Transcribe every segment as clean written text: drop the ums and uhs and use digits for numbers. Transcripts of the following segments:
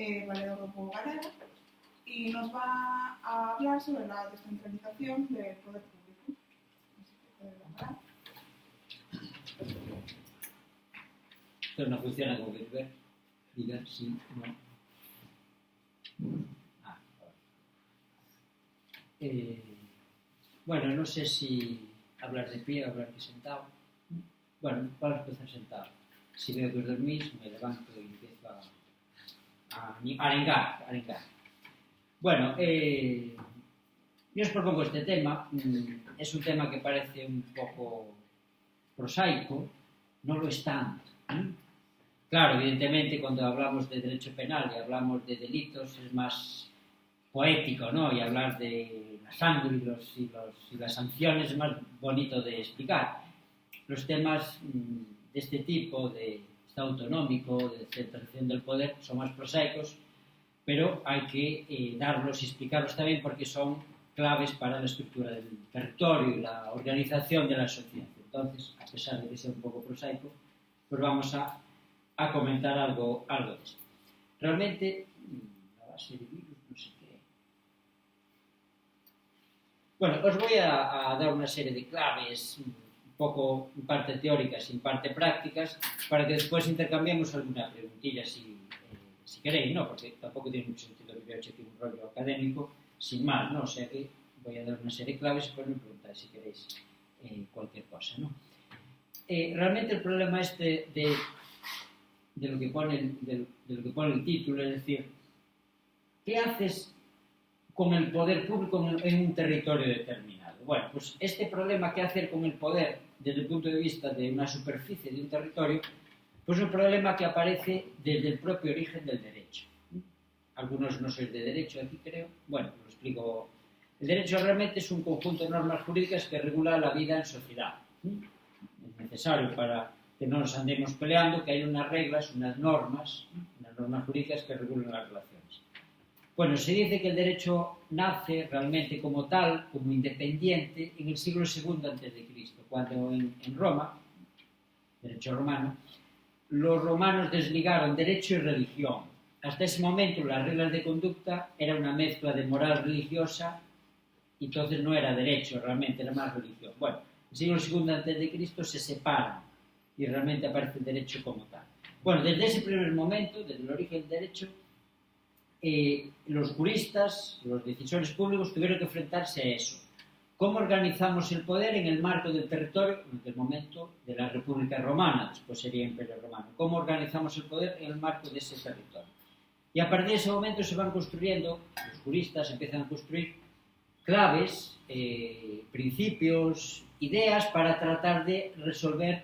Vale do Grupo Galego, y nos va a hablar sobre la descentralización del poder público. Así que puede hablar. Esto no funciona como que ver. Diga sí, no. Bueno, no sé si hablar de pie o hablar de sentado. Bueno, vamos a empezar sentado. Si veo que os dormís, me levanto y empiezo a arengar. Bueno, yo os propongo este tema. Es un tema que parece un poco prosaico, no lo es tanto. Claro, evidentemente, cuando hablamos de derecho penal y hablamos de delitos es más poético, ¿no? Y hablar de la sangre y las sanciones es más bonito de explicar. Los temas de este tipo, de Estado autonómico, de centralización del poder, son más prosaicos, pero hay que darlos y explicarlos también porque son claves para la estructura del territorio y la organización de la sociedad. Entonces, a pesar de que sea un poco prosaico, pues vamos a comentar algo de esto. Realmente, la base de virus, no sé qué. Bueno, os voy a dar una serie de claves, un poco en parte teóricas y en parte prácticas, para que después intercambiemos alguna preguntilla si queréis, ¿no? Porque tampoco tiene mucho sentido que yo eche aquí un rollo académico sin más, ¿no? O sea que voy a dar una serie de claves y después me preguntáis si queréis cualquier cosa, ¿no? Realmente el problema de lo que pone el título, es decir, ¿qué haces con el poder público en un territorio determinado? Bueno, pues este problema, ¿qué hacer con el poder desde el punto de vista de una superficie de un territorio? Pues es un problema que aparece desde el propio origen del derecho. Algunos no sois de derecho aquí, creo. Bueno, lo explico. El derecho realmente es un conjunto de normas jurídicas que regula la vida en sociedad. Es necesario para que no nos andemos peleando, que hay unas reglas, unas normas jurídicas que regulan las relaciones. Bueno, se dice que el derecho nace realmente como tal, como independiente, en el siglo II a.C., cuando en Roma, derecho romano, los romanos desligaron derecho y religión. Hasta ese momento las reglas de conducta eran una mezcla de moral religiosa y entonces no era derecho, realmente era más religión. Bueno, en el siglo II a.C. se separan y realmente aparece el derecho como tal. Bueno, desde ese primer momento, desde el origen del derecho, los juristas, los decisores públicos tuvieron que enfrentarse a eso. ¿Cómo organizamos el poder en el marco del territorio, en aquel momento de la República Romana, después sería Imperio Romano? ¿Cómo organizamos el poder en el marco de ese territorio? Y a partir de ese momento se van construyendo, los juristas empiezan a construir claves, principios, ideas para tratar de resolver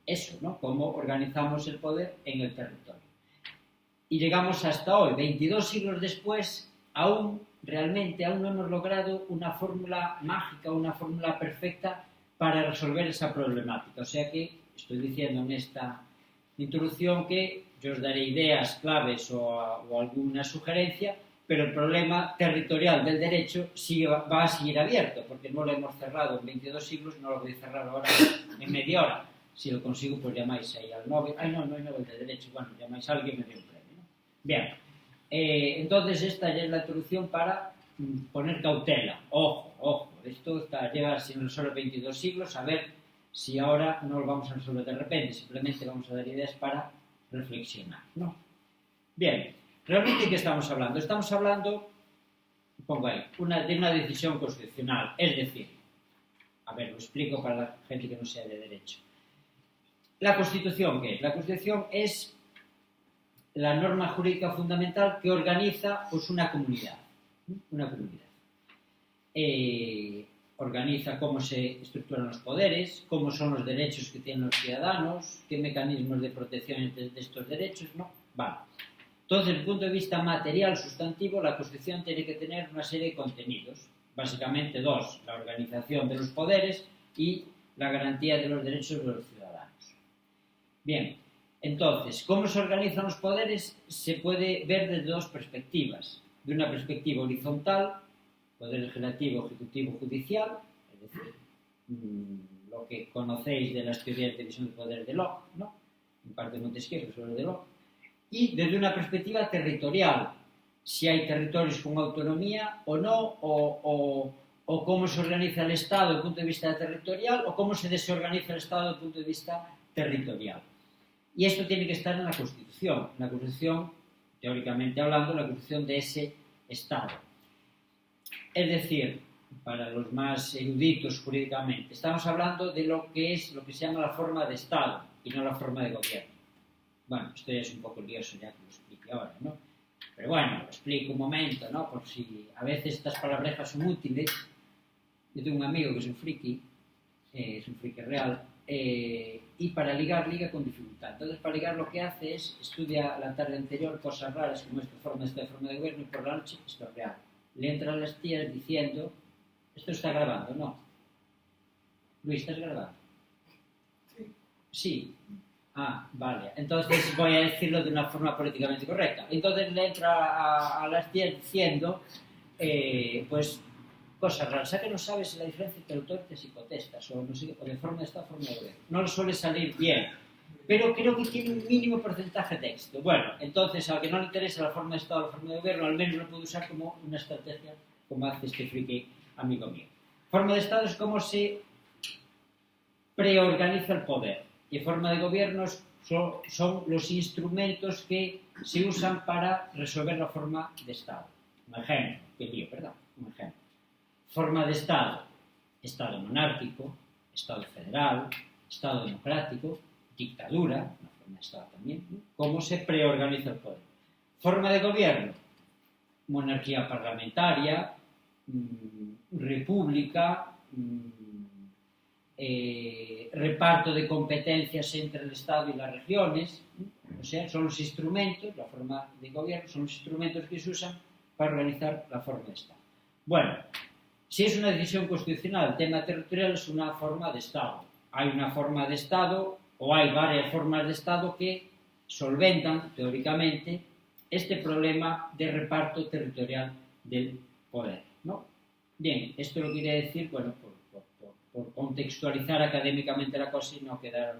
eso, ¿no? Cómo organizamos el poder en el territorio. Y llegamos hasta hoy, 22 siglos después, aún no hemos logrado una fórmula mágica, una fórmula perfecta para resolver esa problemática. O sea que estoy diciendo en esta introducción que yo os daré ideas, claves o alguna sugerencia, pero el problema territorial del derecho va a seguir abierto, porque no lo hemos cerrado en 22 siglos, no lo voy a cerrar ahora en media hora. Si lo consigo, pues llamáis ahí al Nobel. No hay Nobel de Derecho. Bueno, llamáis a alguien y me dio un premio, ¿no? Bien. Entonces, esta ya es la introducción para poner cautela. Ojo. Esto lleva sin resolver 22 siglos. A ver si ahora no lo vamos a resolver de repente. Simplemente vamos a dar ideas para reflexionar, ¿no? Bien. ¿Realmente de qué estamos hablando? Estamos hablando, pongo ahí, de una decisión constitucional. Es decir, a ver, lo explico para la gente que no sea de derecho. ¿La Constitución qué es? La Constitución es la norma jurídica fundamental que organiza pues, una comunidad. Organiza cómo se estructuran los poderes, cómo son los derechos que tienen los ciudadanos, qué mecanismos de protección de estos derechos, ¿no? Vale. Entonces, desde el punto de vista material, sustantivo, la Constitución tiene que tener una serie de contenidos. Básicamente dos, la organización de los poderes y la garantía de los derechos de los ciudadanos. Bien, entonces, ¿cómo se organizan los poderes? Se puede ver desde dos perspectivas. De una perspectiva horizontal, poder legislativo, ejecutivo, judicial, es decir, lo que conocéis de las teorías de división de poder de Locke, ¿no? En parte Montesquieu sobre de Locke. y desde una perspectiva territorial, si hay territorios con autonomía o no, o cómo se organiza el Estado desde el punto de vista territorial o cómo se desorganiza el Estado desde el punto de vista territorial. Y esto tiene que estar en la Constitución, teóricamente hablando, la Constitución de ese Estado. Es decir, para los más eruditos jurídicamente, estamos hablando de lo que se llama la forma de Estado y no la forma de gobierno. Bueno, esto ya es un poco lioso ya que lo explique ahora, ¿no? Pero bueno, lo explico un momento, ¿no? Por si a veces estas palabrejas son útiles. Yo tengo un amigo que es un friki real, y para liga con dificultad. Entonces, para ligar lo que hace es estudia la tarde anterior cosas raras como esta forma de gobierno, y por la noche esto es real. Le entra a las tías diciendo, esto está grabando, ¿no? Luis, ¿estás grabando? Sí. Ah, vale. Entonces voy a decirlo de una forma políticamente correcta. Entonces le entra a las tías diciendo, pues, cosas raras. ¿Sabes que no sabes la diferencia entre autoritas y potestas? O, no sé, o de forma de Estado, forma de gobierno. No le suele salir bien. Pero creo que tiene un mínimo porcentaje de éxito. Bueno, entonces, al que no le interesa la forma de Estado o la forma de gobierno, al menos lo puede usar como una estrategia, como hace este friki amigo mío. Forma de Estado es cómo se preorganiza el poder. Y forma de gobierno son los instrumentos que se usan para resolver la forma de Estado. Un ejemplo, qué lío, ¿verdad? Un ejemplo. Forma de Estado, Estado monárquico, Estado federal, Estado democrático, dictadura, una forma de Estado también, ¿no? Cómo se preorganiza el poder. Forma de gobierno, monarquía parlamentaria, república, reparto de competencias entre el Estado y las regiones, o sea, son los instrumentos, la forma de gobierno, son los instrumentos que se usan para organizar la forma de Estado. Bueno, si es una decisión constitucional, el tema territorial es una forma de Estado. Hay una forma de Estado, o hay varias formas de Estado que solventan, teóricamente, este problema de reparto territorial del poder, ¿no? Bien, esto lo quería decir, bueno, por contextualizar académicamente la cosa y no quedar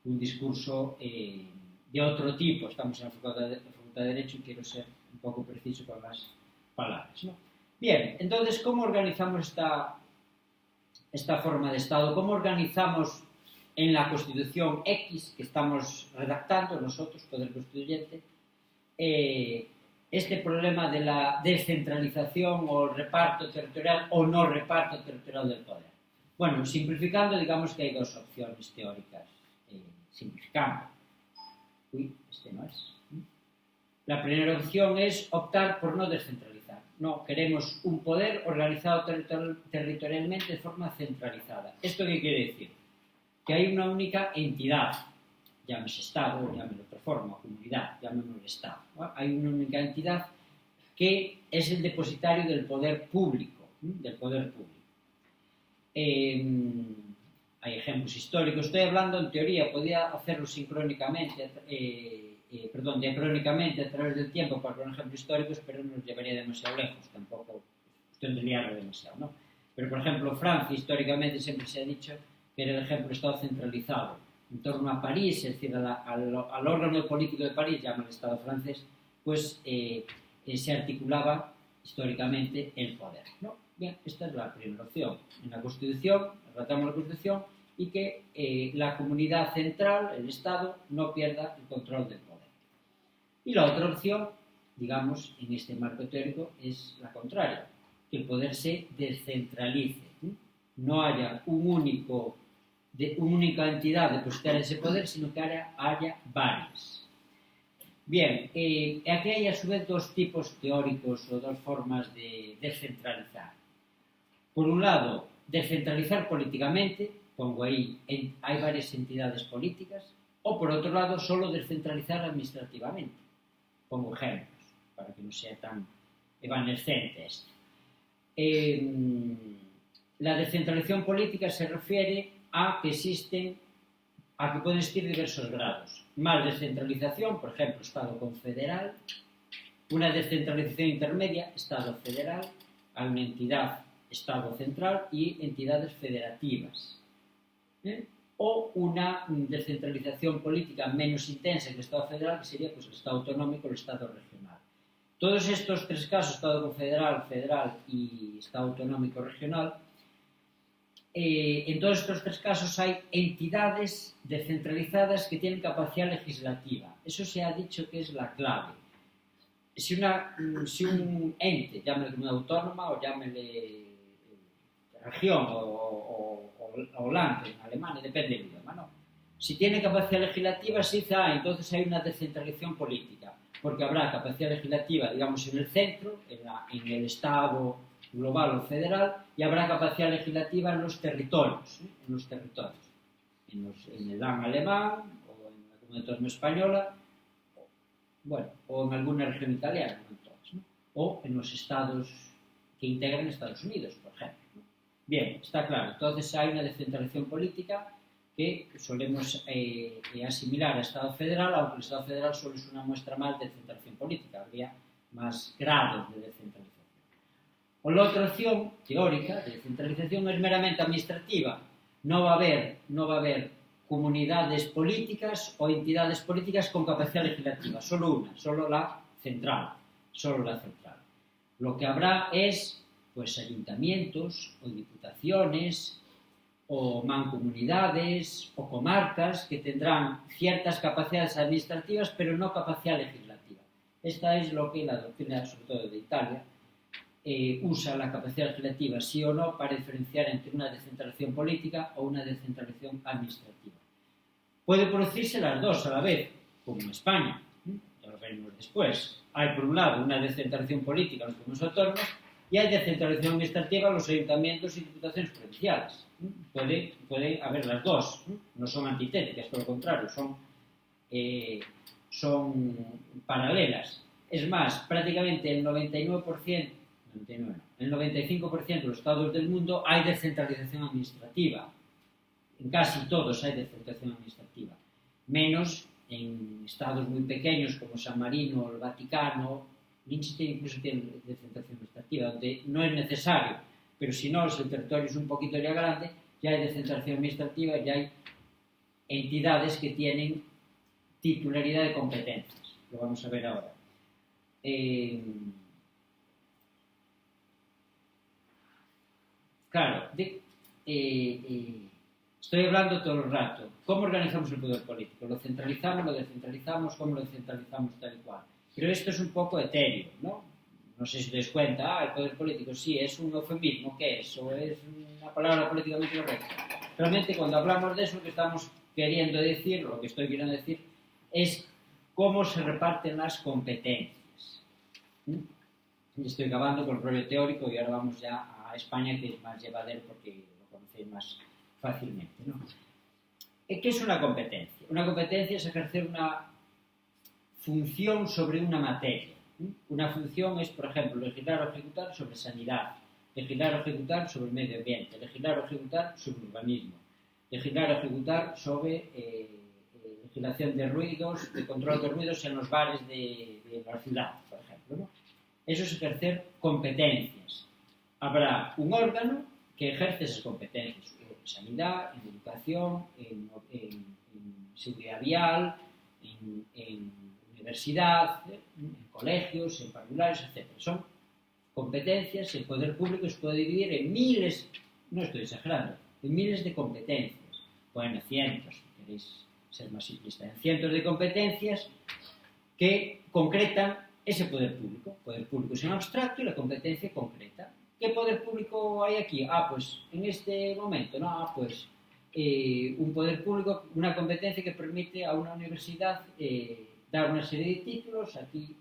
un discurso de otro tipo. Estamos en la Facultad de Derecho y quiero ser un poco preciso con las palabras, ¿no? Bien, entonces, ¿cómo organizamos esta forma de Estado? ¿Cómo organizamos en la Constitución X que estamos redactando nosotros, Poder Constituyente, este problema de la descentralización o reparto territorial o no reparto territorial del poder? Bueno, simplificando, digamos que hay dos opciones teóricas. Simplificando. Uy, este no es. La primera opción es optar por no descentralizar. No, queremos un poder organizado territorialmente de forma centralizada. ¿Esto qué quiere decir? Que hay una única entidad, llámese Estado, llámese de otra forma, comunidad, llamémoslo Estado, ¿no? Hay una única entidad que es el depositario del poder público, Hay ejemplos históricos. Estoy hablando en teoría, podía hacerlo diacrónicamente a través del tiempo para poner ejemplos históricos, pero nos llevaría demasiado lejos, tampoco tendría demasiado, ¿no? Pero, por ejemplo, Francia, históricamente, siempre se ha dicho que era el ejemplo de Estado centralizado. En torno a París, es decir, al órgano político de París, llama el Estado francés, pues se articulaba históricamente el poder, ¿no? Bien, esta es la primera opción. En la Constitución, tratamos la Constitución, y que la comunidad central, el Estado, no pierda el control del poder. Y la otra opción, digamos, en este marco teórico, es la contraria, que el poder se descentralice, ¿sí? No haya una única entidad depositaria de ese poder, sino que haya varias. Bien, aquí hay a su vez dos tipos teóricos o dos formas de descentralizar. Por un lado, descentralizar políticamente, pongo ahí, hay varias entidades políticas, o por otro lado, solo descentralizar administrativamente. Pongo ejemplos, para que no sea tan evanescente esto. La descentralización política se refiere a que pueden existir diversos grados. Más descentralización, por ejemplo, Estado confederal, una descentralización intermedia, Estado federal, hay una entidad, Estado central y entidades federativas. o una descentralización política menos intensa que el Estado federal, que sería pues, el Estado autonómico o el Estado regional. Todos estos tres casos, Estado confederal, federal y Estado autonómico regional, en todos estos tres casos hay entidades descentralizadas que tienen capacidad legislativa. Eso se ha dicho que es la clave. Si un ente, llámele comunidad autónoma o llámele región o Land en Alemania, depende del idioma, ¿no? Si tiene capacidad legislativa, se dice, entonces hay una descentralización política, porque habrá capacidad legislativa, digamos, en el centro, en el Estado global o federal, y habrá capacidad legislativa en los territorios, en el Land alemán, o en la comunidad autónoma española, o en alguna región italiana, no en todas, ¿no? O en los estados que integran Estados Unidos, por ejemplo, ¿no? Bien, está claro. Entonces hay una descentralización política que solemos asimilar al Estado federal, aunque el Estado federal solo es una muestra más de descentralización política, habría más grados de descentralización. O la otra opción teórica de descentralización es meramente administrativa. No va a haber comunidades políticas o entidades políticas con capacidad legislativa, solo una, solo la central. Lo que habrá es pues ayuntamientos o diputaciones o mancomunidades o comarcas que tendrán ciertas capacidades administrativas pero no capacidad legislativa. Esta es lo que la doctrina, sobre todo de Italia, usa la capacidad legislativa, sí o no, para diferenciar entre una descentralización política o una descentralización administrativa. Puede producirse las dos a la vez, como en España, ya lo veremos después. Hay, por un lado, una descentralización política en los comunidades autónomas y hay descentralización administrativa en los ayuntamientos y diputaciones provinciales. Puede haber las dos, no son antitéticas, por lo contrario, son paralelas. Es más, prácticamente el 95% de los estados del mundo hay descentralización administrativa. En casi todos hay descentralización administrativa. Menos en estados muy pequeños como San Marino o el Vaticano. Liechtenstein incluso tiene descentralización administrativa, donde no es necesario, pero si no, si el territorio es un poquito ya grande, ya hay descentralización administrativa, ya hay entidades que tienen titularidad de competencias. Lo vamos a ver ahora. Claro, estoy hablando todo el rato. ¿Cómo organizamos el poder político? ¿Lo centralizamos, lo descentralizamos? ¿Cómo lo descentralizamos tal y cual? Pero esto es un poco etéreo, ¿no? No sé si os dais cuenta, el poder político sí, es un eufemismo, ¿qué es? ¿O es una palabra políticamente correcta? Realmente cuando hablamos de eso, lo que estamos queriendo decir, lo que estoy queriendo decir, es cómo se reparten las competencias. Y estoy acabando con el rollo teórico y ahora vamos ya a España, que es más llevadero porque lo conocéis más fácilmente, ¿no? ¿Qué es una competencia? Una competencia es ejercer una función sobre una materia. Una función es, por ejemplo, legislar o ejecutar sobre sanidad, legislar o ejecutar sobre el medio ambiente, legislar o ejecutar sobre urbanismo, legislar o ejecutar sobre legislación de ruidos, de control de ruidos en los bares de la ciudad, por ejemplo, ¿no? Eso es ejercer competencias. Habrá un órgano que ejerce esas competencias en sanidad, en educación, en seguridad vial, en universidad, en colegios, en parvularios, etc. Son competencias, el poder público se puede dividir en miles, no estoy exagerando, en miles de competencias. Bueno, cientos, si queréis ser más simplista, en cientos de competencias que concretan ese poder público. Poder público es en abstracto y la competencia concreta. ¿Qué poder público hay aquí? Pues en este momento, ¿no? Un poder público, una competencia que permite a una universidad dar una serie de títulos, aquí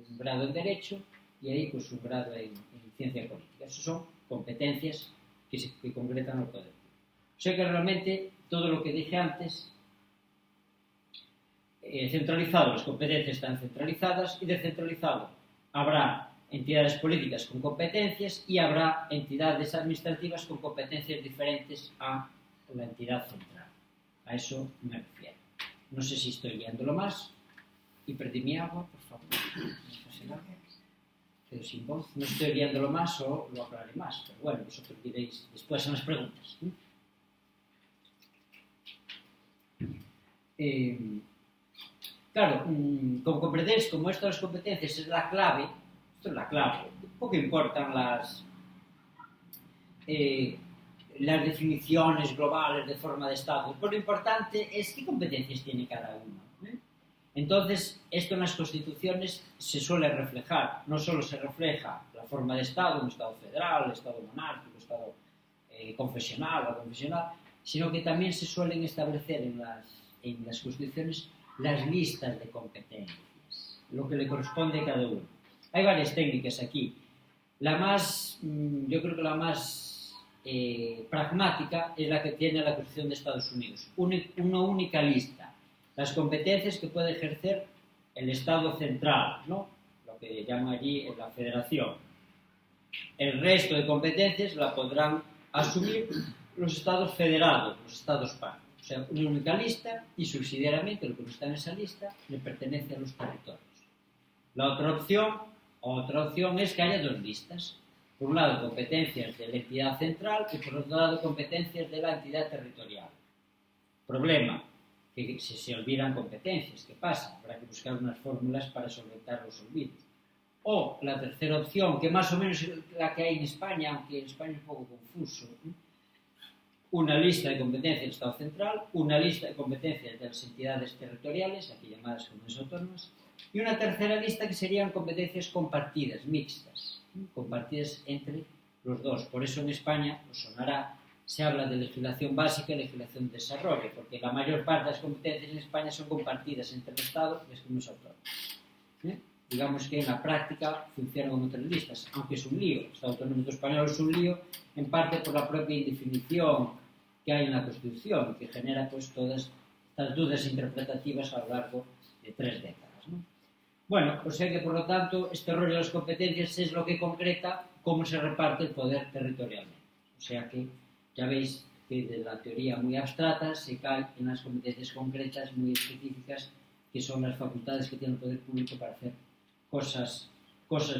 un grado en Derecho y ahí pues un grado en Ciencia Política. Esas son competencias que concretan el poder público. O sea que realmente todo lo que dije antes, centralizado, las competencias están centralizadas, y descentralizado habrá entidades políticas con competencias y habrá entidades administrativas con competencias diferentes a la entidad central. A eso me refiero. No sé si estoy guiándolo más. Y perdí mi agua, por favor. Quedo sin voz. No estoy guiándolo más o lo aclararé más. Pero bueno, vosotros diréis después en las preguntas. Claro, como comprenderéis, como esto de las competencias es la clave, esto es la clave, poco importan las definiciones globales de forma de Estado, pero lo importante es qué competencias tiene cada uno. Entonces, esto en las constituciones se suele reflejar, no solo se refleja la forma de Estado, un Estado federal, un Estado monárquico, un Estado confesional o confesional, sino que también se suelen establecer en las constituciones las listas de competencias, lo que le corresponde a cada uno. Hay varias técnicas aquí. Yo creo que la más pragmática es la que tiene la Constitución de Estados Unidos. Una única lista. Las competencias que puede ejercer el Estado central, ¿no? Lo que llaman allí la federación. El resto de competencias la podrán asumir los estados federados, los estados partes. O sea, una única lista y subsidiariamente lo que no está en esa lista le pertenece a los territorios. La otra opción es que haya dos listas. Por un lado, competencias de la entidad central y por otro lado, competencias de la entidad territorial. Problema, que se olvidan competencias. ¿Qué pasa? Habrá que buscar unas fórmulas para solventar los olvidos. O la tercera opción, que más o menos es la que hay en España, aunque en España es un poco confuso, una lista de competencias del Estado central, una lista de competencias de las entidades territoriales, aquí llamadas comunidades autónomas, y una tercera lista que serían competencias compartidas, mixtas, compartidas entre los dos. Por eso en España, os sonará, se habla de legislación básica y legislación de desarrollo, porque la mayor parte de las competencias en España son compartidas entre el Estado y las comunidades autónomas. Digamos que en la práctica funcionan como tres listas, aunque es un lío. El Estado autonómico español es un lío, en parte por la propia indefinición que hay en la Constitución, que genera pues todas estas dudas interpretativas a lo largo de 3 décadas, ¿no? Bueno, o sea que por lo tanto este rollo de las competencias es lo que concreta cómo se reparte el poder territorialmente. O sea que ya veis que de la teoría muy abstrata se cae en las competencias concretas muy específicas, que son las facultades que tiene el poder público para hacer cosas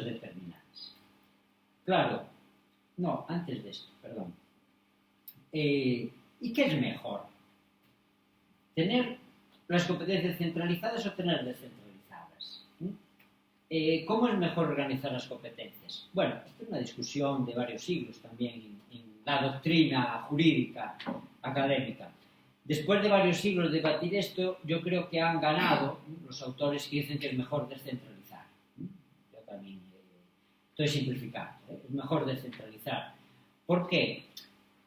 determinadas. Claro, no, antes de esto, perdón. ¿Y qué es mejor? ¿Tener las competencias centralizadas o tener descentralizadas? ¿Cómo es mejor organizar las competencias? Bueno, esto es una discusión de varios siglos también en la doctrina jurídica académica. Después de varios siglos de debatir esto, yo creo que han ganado los autores que dicen que es mejor descentralizar. Yo también estoy simplificando, es mejor descentralizar. ¿Por qué?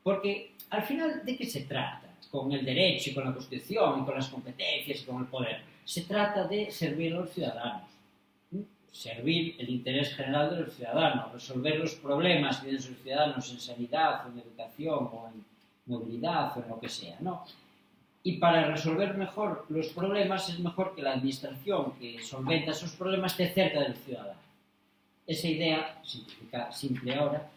Porque al final, ¿de qué se trata? Con el derecho y con la Constitución y con las competencias y con el poder. Se trata de servir a los ciudadanos. Servir el interés general de los ciudadanos, resolver los problemas que tienen sus ciudadanos en sanidad, o en educación, o en movilidad, o en lo que sea, ¿no? Y para resolver mejor los problemas es mejor que la administración que solventa esos problemas esté cerca del ciudadano. Esa idea, simple ahora,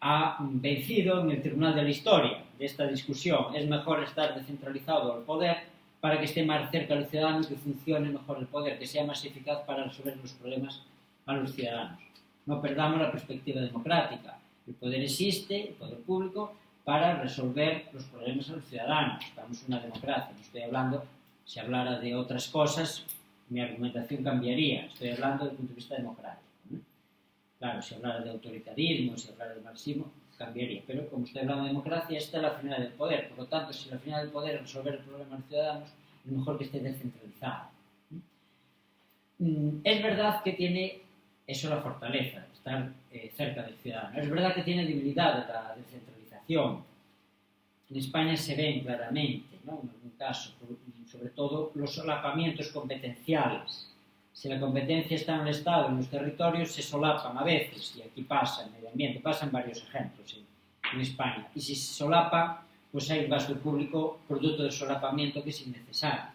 ha vencido en el tribunal de la historia de esta discusión. Es mejor estar descentralizado el poder para que esté más cerca del ciudadano y que funcione mejor el poder, que sea más eficaz para resolver los problemas a los ciudadanos. No perdamos la perspectiva democrática. El poder existe, el poder público, para resolver los problemas a los ciudadanos. Estamos en una democracia. No estoy hablando, si hablara de otras cosas, mi argumentación cambiaría. Estoy hablando desde el punto de vista democrático, ¿no? Claro, si hablara de autoritarismo, si hablara de marxismo, cambiaría. Pero como estoy hablando de democracia, esta es la finalidad del poder. Por lo tanto, si la finalidad del poder es resolver el problema a los ciudadanos, es mejor que esté descentralizado. Es verdad que tiene eso la fortaleza, estar cerca del ciudadano. Es verdad que tiene debilidades la descentralización. En España se ven claramente, ¿no? En algún caso, sobre todo los solapamientos competenciales. Si la competencia está en el Estado, en los territorios, se solapan a veces, y aquí pasa en medio ambiente, pasan varios ejemplos en España. Y si se solapa, pues hay gasto público producto del solapamiento que es innecesario.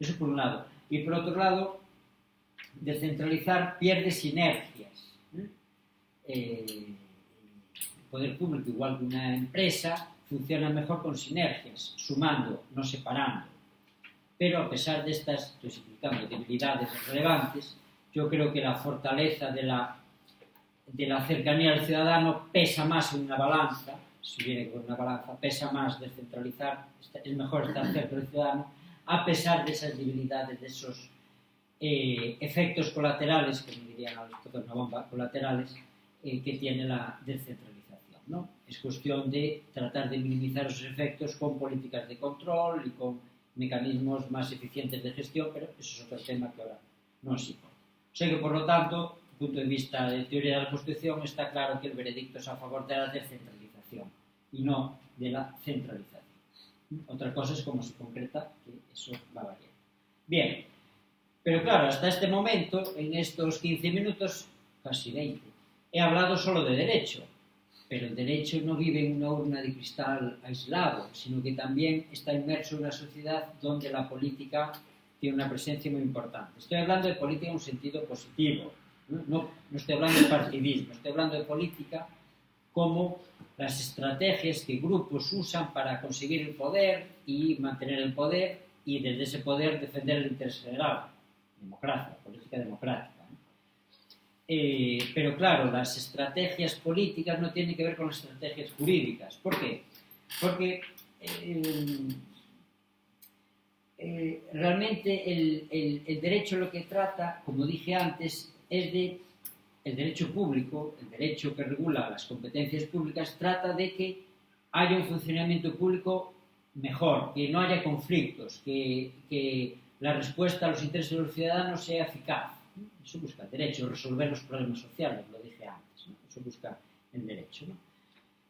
Eso por un lado. Y por otro lado, descentralizar pierde sinergias. El poder público, igual que una empresa, funciona mejor con sinergias, sumando, no separando. Pero a pesar de estas, estoy explicando, debilidades relevantes, yo creo que la fortaleza de la cercanía al ciudadano pesa más en una balanza, si viene con una balanza, pesa más descentralizar, es mejor estar cerca del ciudadano, a pesar de esas debilidades, de esos efectos colaterales, que me dirían a los una bomba, colaterales, que tiene la descentralización, ¿no? Es cuestión de tratar de minimizar esos efectos con políticas de control y con mecanismos más eficientes de gestión, pero eso es otro tema que ahora no nos importa. O sea que, por lo tanto, desde el punto de vista de teoría de la Constitución, está claro que el veredicto es a favor de la descentralización y no de la centralización. Otra cosa es cómo se concreta, que eso va a variar. Bien, pero claro, hasta este momento, en estos 15 minutos, casi 20, he hablado solo de derecho, pero el derecho no vive en una urna de cristal aislado, sino que también está inmerso en una sociedad donde la política tiene una presencia muy importante. Estoy hablando de política en un sentido positivo, no estoy hablando de partidismo, estoy hablando de política como las estrategias que grupos usan para conseguir el poder y mantener el poder y desde ese poder defender el interés general. Democracia, política democrática. Pero claro, las estrategias políticas no tienen que ver con las estrategias jurídicas. ¿Por qué? Porque realmente el derecho lo que trata, como dije antes, es de el derecho público, el derecho que regula las competencias públicas, trata de que haya un funcionamiento público mejor, que no haya conflictos, que la respuesta a los intereses de los ciudadanos sea eficaz. Eso busca el derecho, resolver los problemas sociales, lo dije antes, ¿no? Eso busca el derecho, ¿no?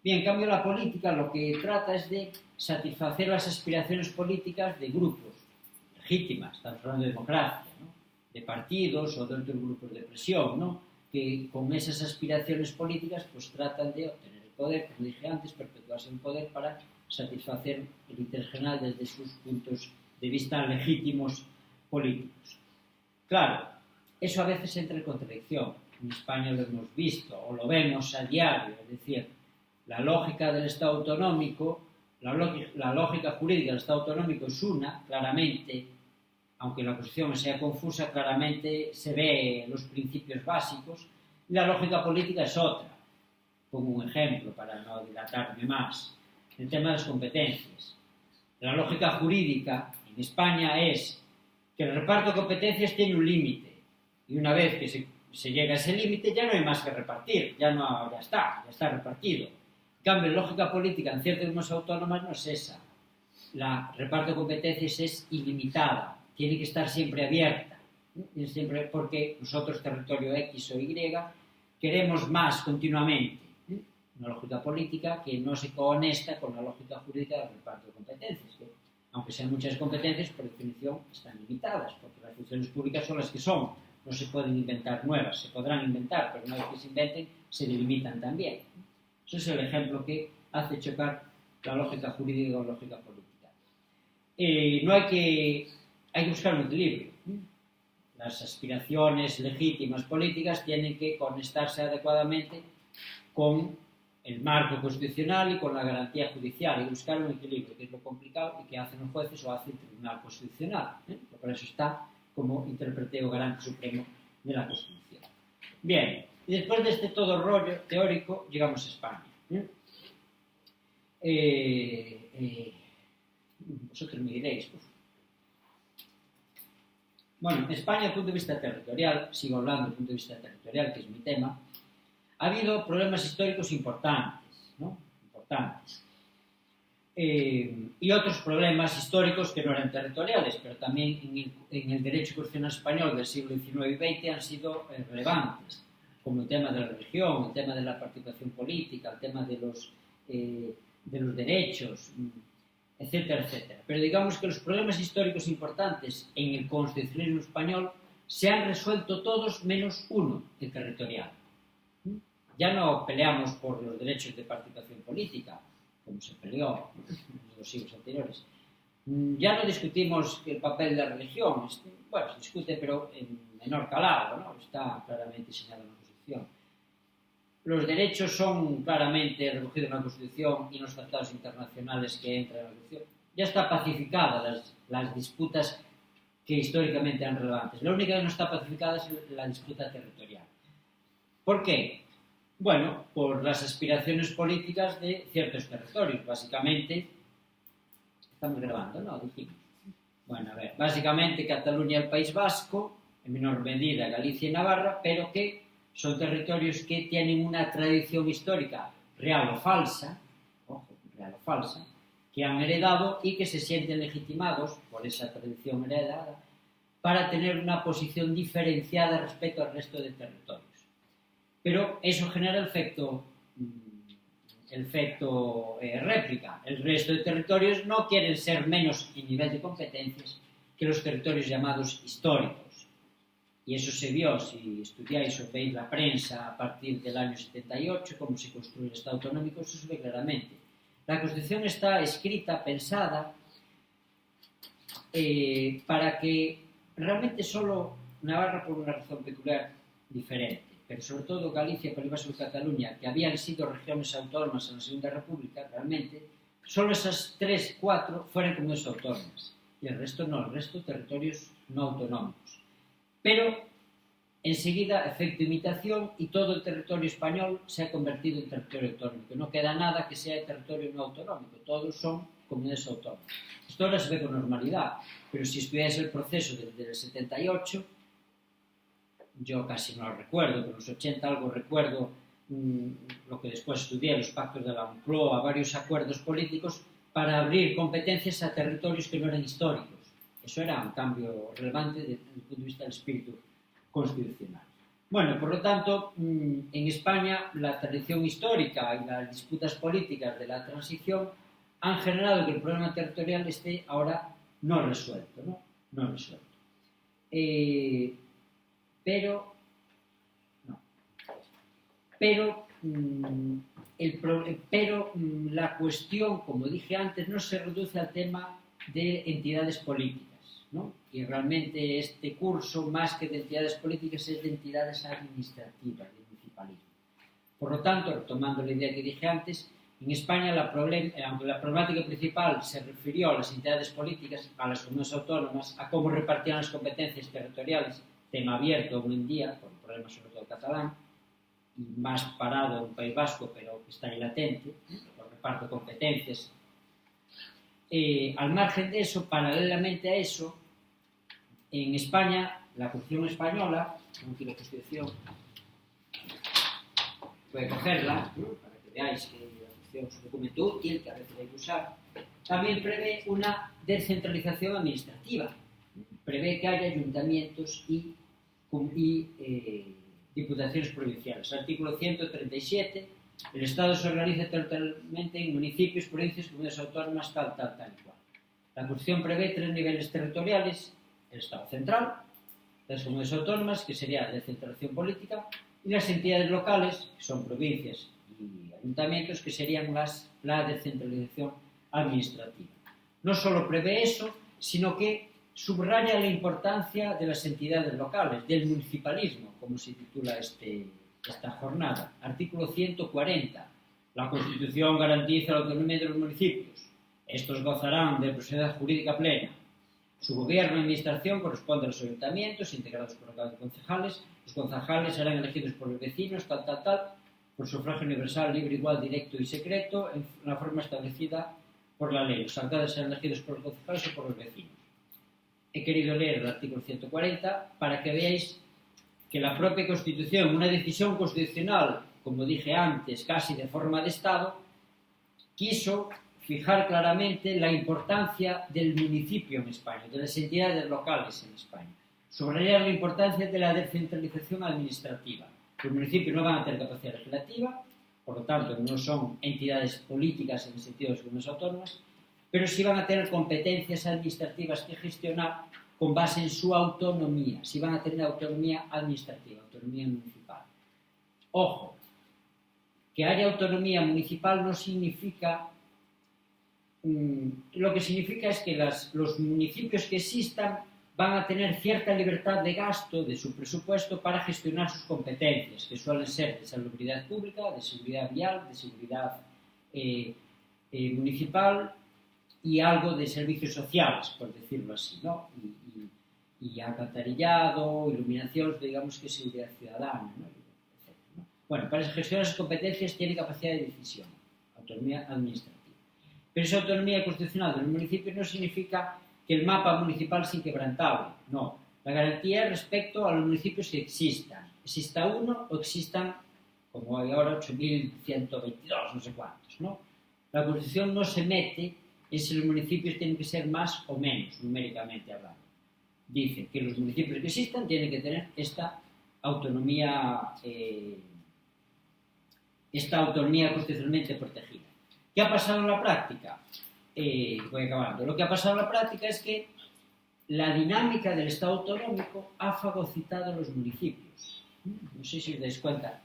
Bien, en cambio la política lo que trata es de satisfacer las aspiraciones políticas de grupos legítimas, estamos hablando de democracia, ¿no? De partidos o de otros grupos de presión, ¿no? Que con esas aspiraciones políticas pues tratan de obtener el poder, como dije antes, perpetuarse en el poder para satisfacer el interés general desde sus puntos de vista legítimos políticos. Claro, eso a veces entra en contradicción. En España lo hemos visto, o lo vemos a diario, es decir, la lógica del Estado autonómico, la lógica jurídica del Estado autonómico es una, claramente, aunque la Constitución sea confusa, claramente se ve los principios básicos, y la lógica política es otra. Pongo un ejemplo para no dilatarme más. El tema de las competencias. La lógica jurídica en España es que el reparto de competencias tiene un límite, y una vez que se llega a ese límite ya no hay más que repartir, ya está repartido. En cambio, la lógica política en ciertas comunidades autónomas no es esa. La reparto de competencias es ilimitada, tiene que estar siempre abierta, siempre porque nosotros, territorio X o Y, queremos más continuamente. Una lógica política que no se conecta con la lógica jurídica del reparto de competencias, que, aunque sean muchas competencias, por definición están limitadas, porque las funciones públicas son las que son, no se pueden inventar nuevas, se podrán inventar, pero una vez que se inventen, se delimitan también. Ese es el ejemplo que hace chocar la lógica jurídica con la lógica política. Hay que buscar un equilibrio. Las aspiraciones legítimas políticas tienen que conectarse adecuadamente con el marco constitucional y con la garantía judicial, y buscar un equilibrio, que es lo complicado y que hacen los jueces o hace el Tribunal Constitucional. Por eso está como interprete o garante supremo de la Constitución. Bien, y después de este todo rollo teórico, llegamos a España. Vosotros me diréis, pues, bueno, en España, desde el punto de vista territorial, sigo hablando desde el punto de vista territorial, que es mi tema, ha habido problemas históricos importantes, ¿no? Importantes. Y otros problemas históricos que no eran territoriales, pero también en el derecho constitucional español del siglo XIX y XX han sido relevantes, como el tema de la religión, el tema de la participación política, el tema de los derechos, etcétera, etcétera. Pero digamos que los problemas históricos importantes en el constitucionalismo español se han resuelto todos menos uno, el territorial. Ya no peleamos por los derechos de participación política, como se peleó en los siglos anteriores. Ya no discutimos el papel de la religión. Bueno, se discute, pero en menor calado, ¿no? Está claramente señalado en la Constitución. Los derechos son claramente recogidos en la Constitución y en los tratados internacionales que entran en la Constitución. Ya está pacificada las disputas que históricamente eran relevantes. La única que no está pacificada es la disputa territorial. ¿Por qué? Bueno, por las aspiraciones políticas de ciertos territorios. Básicamente, estamos grabando, ¿no? Dijimos. Bueno, a ver, básicamente Cataluña y el País Vasco, en menor medida Galicia y Navarra, pero que son territorios que tienen una tradición histórica real o falsa, ojo, real o falsa, que han heredado y que se sienten legitimados por esa tradición heredada para tener una posición diferenciada respecto al resto de territorios. Pero eso genera el efecto réplica. El resto de territorios no quieren ser menos en nivel de competencias que los territorios llamados históricos. Y eso se vio, si estudiáis o veis la prensa a partir del año 78, cómo se construye el Estado autonómico, eso se ve claramente. La Constitución está escrita, pensada, para que realmente solo Navarra, por una razón peculiar diferente, pero sobre todo Galicia, País Vasco y Cataluña, que habían sido regiones autónomas en la Segunda República, realmente, solo esas 3, 4 fueron comunidades autónomas. Y el resto no, el resto territorios no autonómicos. Pero enseguida, efecto imitación, y todo el territorio español se ha convertido en territorio autonómico. No queda nada que sea territorio no autonómico, todos son comunidades autónomas. Esto ahora se ve con normalidad, pero si estudiáis el proceso desde el 78, yo casi no lo recuerdo, pero en los 80 algo recuerdo lo que después estudié, los pactos de la Moncloa, varios acuerdos políticos para abrir competencias a territorios que no eran históricos. Eso era un cambio relevante desde el punto de vista del espíritu constitucional. Bueno, por lo tanto, en España la tradición histórica y las disputas políticas de la transición han generado que el problema territorial esté ahora no resuelto, ¿no? No resuelto. Pero la cuestión, como dije antes, no se reduce al tema de entidades políticas, ¿no? Y realmente este curso, más que de entidades políticas, es de entidades administrativas, de municipalismo. Por lo tanto, retomando la idea que dije antes, en España aunque la problemática principal se refirió a las entidades políticas, a las comunidades autónomas, a cómo repartían las competencias territoriales, tema abierto hoy en día, por el problema sobre todo catalán, y más parado en el País Vasco, pero que está ahí latente, por reparto de competencias. Al margen de eso, paralelamente a eso, en España, la Constitución española, aquí la Constitución, voy a cogerla, ¿no? Para que veáis que la Constitución es un documento útil, que a veces hay que usar, también prevé una descentralización administrativa, prevé que haya ayuntamientos y diputaciones provinciales. Artículo 137, el Estado se organiza territorialmente en municipios, provincias, comunidades autónomas, tal y cual. La Constitución prevé 3 niveles territoriales: el Estado central, las comunidades autónomas, que sería la descentralización política, y las entidades locales, que son provincias y ayuntamientos, que serían la descentralización administrativa. No solo prevé eso, sino que subraya la importancia de las entidades locales, del municipalismo, como se titula esta jornada. Artículo 140. La Constitución garantiza la autonomía de los municipios. Estos gozarán de personalidad jurídica plena. Su gobierno y administración corresponde a los ayuntamientos, integrados por la Cámara de Concejales. Los concejales serán elegidos por los vecinos, por sufragio universal, libre, igual, directo y secreto, en la forma establecida por la ley. Los alcaldes serán elegidos por los concejales o por los vecinos. He querido leer el artículo 140 para que veáis que la propia Constitución, una decisión constitucional, como dije antes, casi de forma de Estado, quiso fijar claramente la importancia del municipio en España, de las entidades locales en España. Subrayar la importancia de la descentralización administrativa. Los municipios no van a tener capacidad legislativa, por lo tanto no son entidades políticas en el sentido de las comunidades autónomas, pero sí van a tener competencias administrativas que gestionar con base en su autonomía, sí van a tener autonomía administrativa, autonomía municipal. Ojo, que haya autonomía municipal no significa... lo que significa es que los municipios que existan van a tener cierta libertad de gasto de su presupuesto para gestionar sus competencias, que suelen ser de salubridad pública, de seguridad vial, de seguridad municipal y algo de servicios sociales, por decirlo así, ¿no? Y alcantarillado, iluminación, digamos que seguridad ciudadana, ¿no? Etcétera, ¿no? Bueno, para gestionar esas competencias tiene capacidad de decisión, autonomía administrativa. Pero esa autonomía constitucional de los municipios no significa que el mapa municipal es inquebrantable. No, la garantía es respecto a los municipios que existan. Exista uno o existan, como hay ahora, 8.122, no sé cuántos, ¿no? La Constitución no se mete en si los municipios tienen que ser más o menos, numéricamente hablando. Dice que los municipios que existan tienen que tener esta autonomía constitucionalmente protegida. ¿Qué ha pasado en la práctica? Voy acabando. Lo que ha pasado en la práctica es que la dinámica del Estado autonómico ha fagocitado a los municipios. No sé si os dais cuenta.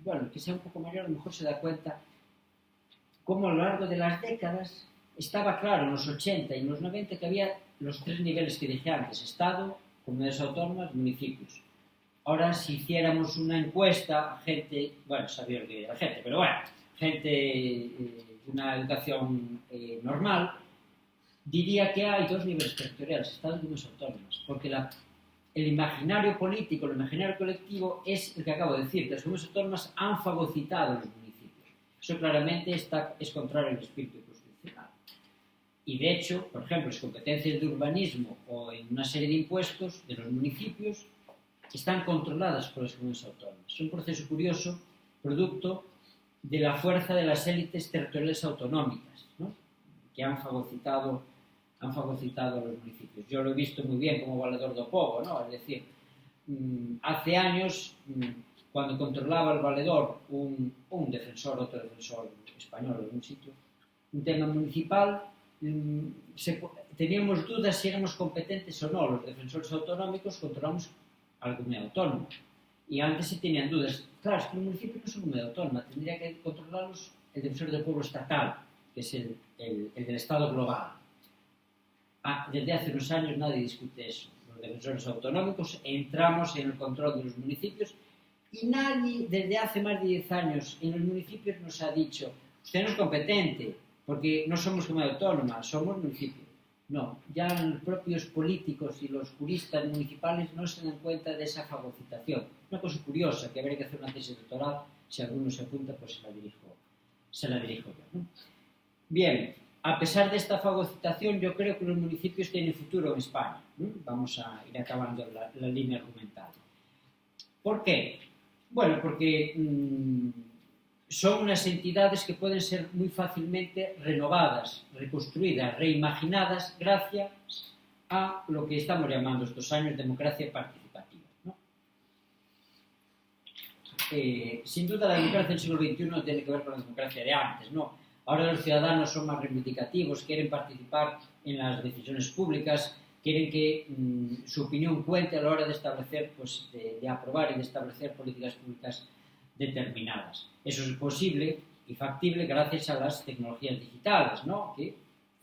Bueno, el que sea un poco mayor a lo mejor se da cuenta cómo a lo largo de las décadas estaba claro en los 80 y en los 90 que había los tres niveles que dije antes: Estado, comunidades autónomas, municipios. Ahora, si hiciéramos una encuesta a gente, bueno, sabía lo que era gente, pero bueno, gente de una educación normal, diría que hay dos niveles territoriales, Estado y comunidades autónomas, porque el imaginario político, el imaginario colectivo es el que acabo de decir, que las comunidades autónomas han fagocitado a los municipios. Eso claramente es contrario al espíritu constitucional. Y de hecho, por ejemplo, las competencias de urbanismo o en una serie de impuestos de los municipios están controladas por las comunidades autónomas. Es un proceso curioso, producto de la fuerza de las élites territoriales autonómicas, ¿no? Que han fagocitado a los municipios. Yo lo he visto muy bien como valedor do povo, ¿no? Es decir, hace años, cuando controlaba el valedor un defensor, otro defensor español en un sitio, un tema municipal, teníamos dudas si éramos competentes o no. Los defensores autonómicos controlamos a la comunidad autónoma. Y antes se tenían dudas. Claro, es que los municipios no son comunidad autónoma, tendría que controlarlos el defensor del pueblo estatal, que es el del Estado global. Desde hace unos años nadie discute eso. Los defensores autonómicos entramos en el control de los municipios y nadie desde hace más de 10 años en los municipios nos ha dicho: usted no es competente porque no somos comunidad autónoma, somos municipio. No, ya los propios políticos y los juristas municipales no se dan cuenta de esa fagocitación. Una cosa curiosa, que habría que hacer una tesis doctoral, si alguno se apunta, pues se la dirijo yo, ¿no? Bien, a pesar de esta fagocitación, yo creo que los municipios tienen futuro en España, ¿no? Vamos a ir acabando la línea argumental. ¿Por qué? Bueno, porque son unas entidades que pueden ser muy fácilmente renovadas, reconstruidas, reimaginadas gracias a lo que estamos llamando estos años democracia participativa, ¿no? Sin duda la democracia del siglo XXI no tiene que ver con la democracia de antes, ¿no? Ahora los ciudadanos son más reivindicativos, quieren participar en las decisiones públicas, quieren que su opinión cuente a la hora de establecer, pues, de aprobar y de establecer políticas públicas determinadas. Eso es posible y factible gracias a las tecnologías digitales, ¿no? Que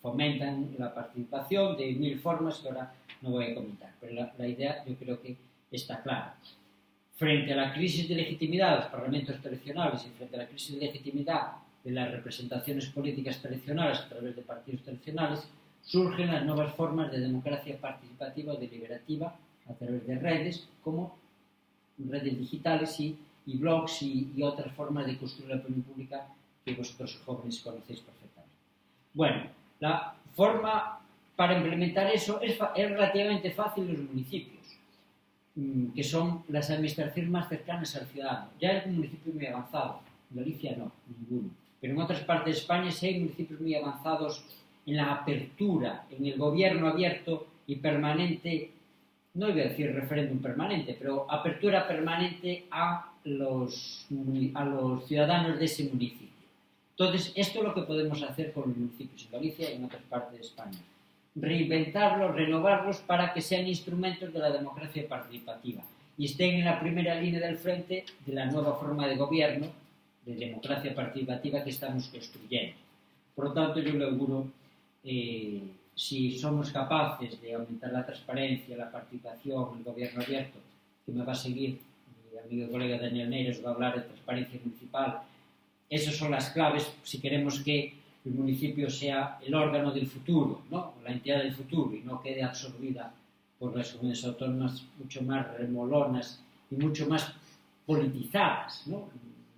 fomentan la participación de mil formas que ahora no voy a comentar, pero la idea yo creo que está clara. Frente a la crisis de legitimidad de los parlamentos tradicionales y frente a la crisis de legitimidad de las representaciones políticas tradicionales a través de partidos tradicionales, surgen las nuevas formas de democracia participativa o deliberativa a través de redes, como redes digitales y blogs y otras formas de construir la opinión pública que vosotros jóvenes conocéis perfectamente. Bueno, la forma para implementar eso es relativamente fácil en los municipios, que son las administraciones más cercanas al ciudadano. Ya es un municipio muy avanzado, en Galicia no, ninguno. Pero en otras partes de España sí hay municipios muy avanzados en la apertura, en el gobierno abierto y permanente, no iba a decir referéndum permanente, pero apertura permanente a los ciudadanos de ese municipio. Entonces, esto es lo que podemos hacer con los municipios en Galicia y en otras partes de España. Reinventarlos, renovarlos para que sean instrumentos de la democracia participativa y estén en la primera línea del frente de la nueva forma de gobierno, de democracia participativa que estamos construyendo. Por lo tanto, yo le auguro, si somos capaces de aumentar la transparencia, la participación, el gobierno abierto, que me va a seguir mi amigo y colega Daniel Neiras, va a hablar de transparencia municipal. Esas son las claves si queremos que el municipio sea el órgano del futuro, ¿no? La entidad del futuro y no quede absorbida por las comunidades autónomas mucho más remolonas y mucho más politizadas, ¿no?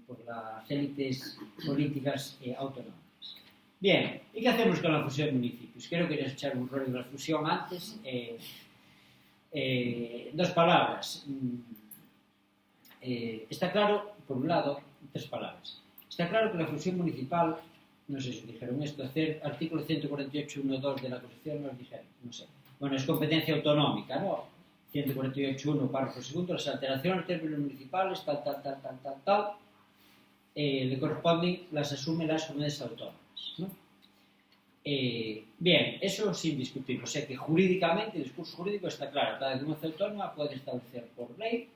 Por las élites políticas autonómicas. Bien, ¿y qué hacemos con la fusión de municipios? Creo que querías echar un rollo de la fusión antes. Dos palabras. Está claro, por un lado, tres palabras. Está claro que la fusión municipal, no sé si dijeron esto, hacer artículo 148.1.2 de la Constitución, nos dijeron, no sé. Bueno, es competencia autonómica, ¿no? 148.1, párrafo segundo, las alteraciones de términos municipales, tal, le corresponden, las asumen las comunidades autónomas, ¿no? Bien, eso sin discutir. O sea que jurídicamente, el discurso jurídico está claro. Cada comunidad autónoma puede establecer por ley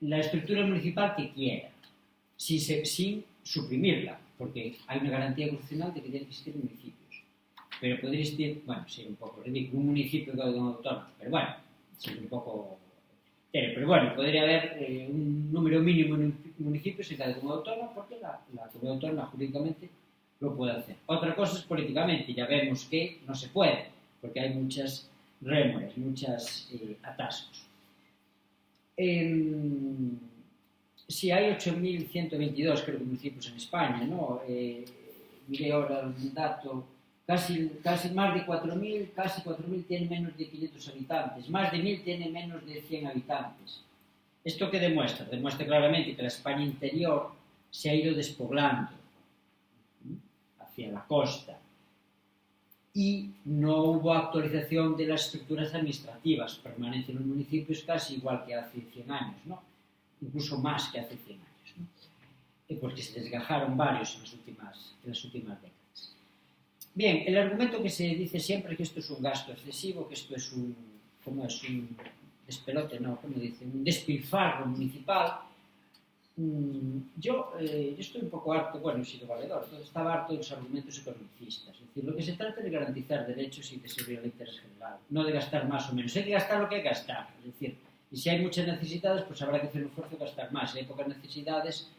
la estructura municipal que quiera, sin suprimirla, porque hay una garantía constitucional de que tienen que existir municipios. Pero podría existir, bueno, sí, un poco ridículo, un municipio de cada comunidad autónoma, pero bueno, sí, un poco... Pero bueno, podría haber un número mínimo de municipios en cada comunidad autónoma, porque la comunidad autónoma jurídicamente lo puede hacer. Otra cosa es políticamente, ya vemos que no se puede, porque hay muchas rémoras, muchos atascos. Si hay 8.122, creo que, municipios en España, ¿no? Miré ahora un dato, casi más de 4.000, casi 4.000 tienen menos de 500 habitantes, más de 1.000 tienen menos de 100 habitantes. ¿Esto qué demuestra? Demuestra claramente que la España interior se ha ido despoblando hacia la costa y no hubo actualización de las estructuras administrativas, permanecen los municipios casi igual que hace 100 años, ¿no? Incluso más que hace 100 años, ¿no? Porque se desgajaron varios en las últimas décadas. Bien, el argumento que se dice siempre es que esto es un gasto excesivo, que esto es un despelote, no, ¿cómo dicen? Un despilfarro municipal. Yo estoy un poco harto, bueno, he sido valedor, entonces estaba harto de los argumentos economicistas. Es decir, lo que se trata es de garantizar derechos y de servir al interés general, no de gastar más o menos. Hay que gastar lo que hay que gastar. Es decir, y si hay muchas necesidades, pues habrá que hacer un esfuerzo de gastar más. Si hay pocas necesidades,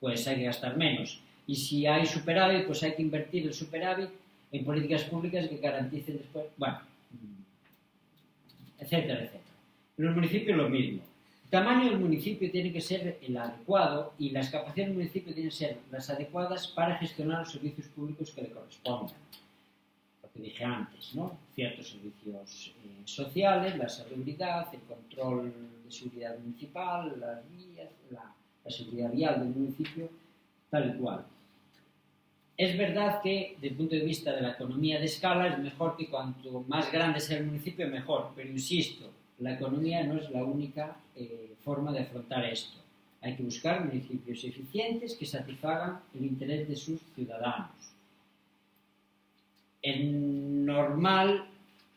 pues hay que gastar menos. Y si hay superávit, pues hay que invertir el superávit en políticas públicas que garanticen después, bueno, etcétera, etcétera. En los municipios lo mismo. El tamaño del municipio tiene que ser el adecuado y las capacidades del municipio tienen que ser las adecuadas para gestionar los servicios públicos que le correspondan. Lo que dije antes, ¿no? Ciertos servicios sociales, la seguridad, el control de seguridad municipal, las vías, la seguridad vial del municipio, tal y cual. Es verdad que, desde el punto de vista de la economía de escala, es mejor que cuanto más grande sea el municipio, mejor. Pero insisto, la economía no es la única forma de afrontar esto. Hay que buscar municipios eficientes que satisfagan el interés de sus ciudadanos. Es normal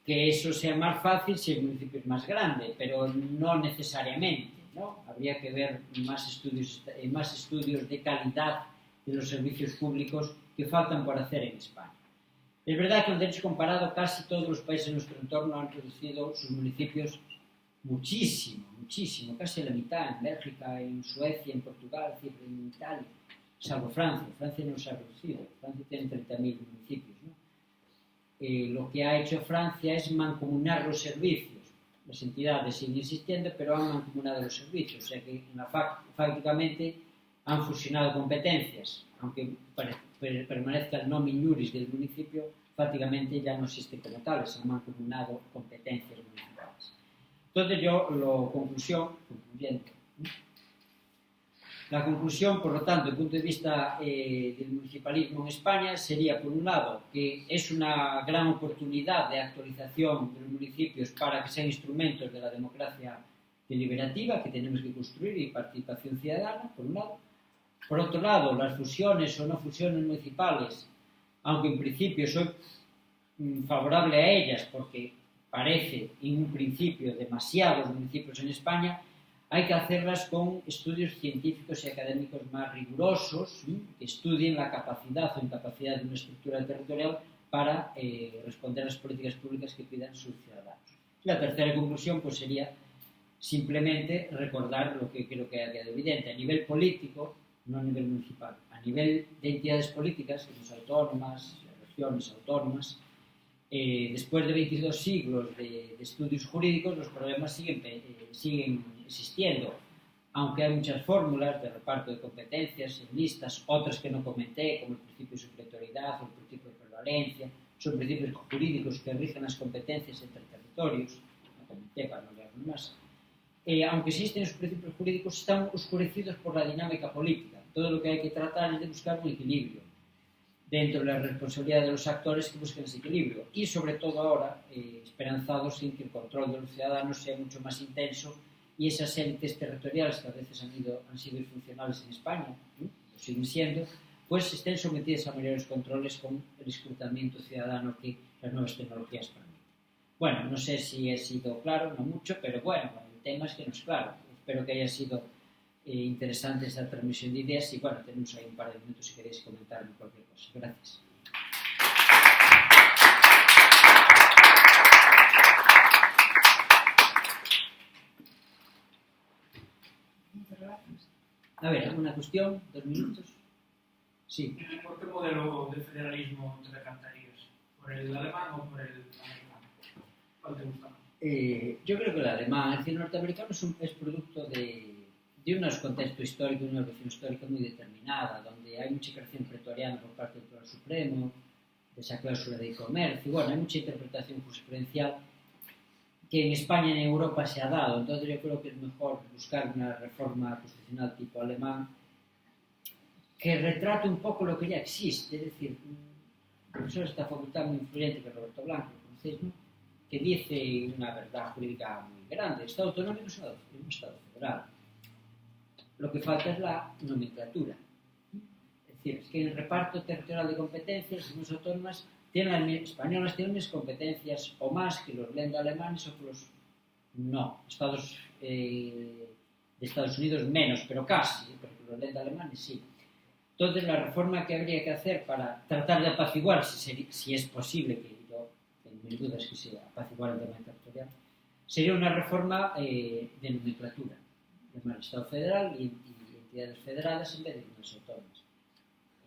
que eso sea más fácil si el municipio es más grande, pero no necesariamente, ¿no? Habría que ver más estudios de calidad de los servicios públicos que faltan por hacer en España. Es verdad que en el derecho comparado casi todos los países de nuestro entorno han reducido sus municipios muchísimo, casi la mitad, en Bélgica, en Suecia, en Portugal, en Italia, salvo Francia. Francia no se ha reducido, Francia tiene 30.000 municipios, ¿no? Lo que ha hecho Francia es mancomunar los servicios. Las entidades siguen existiendo, pero han mancomunado los servicios, o sea que prácticamente han fusionado competencias, aunque permanezca el nomen iuris del municipio, prácticamente ya no existe como tal, se han mancomunado competencias municipales. Entonces concluyendo, la conclusión, por lo tanto, desde el punto de vista del municipalismo en España, sería, por un lado, que es una gran oportunidad de actualización de los municipios para que sean instrumentos de la democracia deliberativa que tenemos que construir y participación ciudadana, por un lado. Por otro lado, las fusiones o no fusiones municipales, aunque en principio soy favorable a ellas porque parece en un principio demasiados municipios en España, hay que hacerlas con estudios científicos y académicos más rigurosos, que estudien la capacidad o incapacidad de una estructura territorial para responder a las políticas públicas que pidan sus ciudadanos. La tercera conclusión pues sería simplemente recordar lo que creo que ha quedado evidente. A nivel político, no a nivel municipal, a nivel de entidades políticas, las autónomas, las regiones autónomas, después de 22 siglos de estudios jurídicos, los problemas siguen existiendo, aunque hay muchas fórmulas de reparto de competencias en listas, otras que no comenté, como el principio de supletoriedad o el principio de prevalencia, son principios jurídicos que rigen las competencias entre territorios, no comenté para no leer más. Aunque existen esos principios jurídicos, están oscurecidos por la dinámica política. Todo lo que hay que tratar es de buscar un equilibrio dentro de la responsabilidad de los actores que busquen ese equilibrio y, sobre todo ahora, esperanzados en que el control de los ciudadanos sea mucho más intenso y esas élites territoriales que a veces han sido disfuncionales en España, o siguen siendo, pues estén sometidas a mayores controles con el escrutamiento ciudadano que las nuevas tecnologías permiten. Bueno, no sé si he sido claro, no mucho, pero bueno, el tema es que no es claro. Espero que haya sido interesante esta transmisión de ideas y bueno, tenemos ahí un par de minutos si queréis comentarme cualquier cosa. Gracias. A ver, ¿alguna cuestión? 2 minutos. Sí. ¿Por qué modelo de federalismo te decantarías? ¿Por el alemán o por el americano? ¿Cuál te gusta más? Yo creo que el alemán, es decir, el norteamericano es producto de unos contextos históricos, una evolución histórica muy determinada, donde hay mucha creación pretoriana por parte del Tribunal Supremo, de esa cláusula de comercio, bueno, hay mucha interpretación jurisprudencial que en España y en Europa se ha dado. Entonces yo creo que es mejor buscar una reforma constitucional tipo alemán que retrate un poco lo que ya existe. Es decir, el profesor de esta facultad muy influyente, que es Roberto Blanco, lo conocéis, ¿no?, que dice una verdad jurídica muy grande. El Estado autonómico es un Estado federal. Lo que falta es la nomenclatura. Es decir, es que en el reparto territorial de competencias, las comunidades autónomas españolas tienen unas competencias o más que los lenda alemanes o que los no. De Estados Unidos menos, pero casi, porque los lenda alemanes sí. Entonces la reforma que habría que hacer para tratar de apaciguar, si es posible, que yo tengo mis dudas que se apaciguar el tema territorial, sería una reforma de nomenclatura, llamar Estado federal y entidades federadas en vez de comunidades autónomas.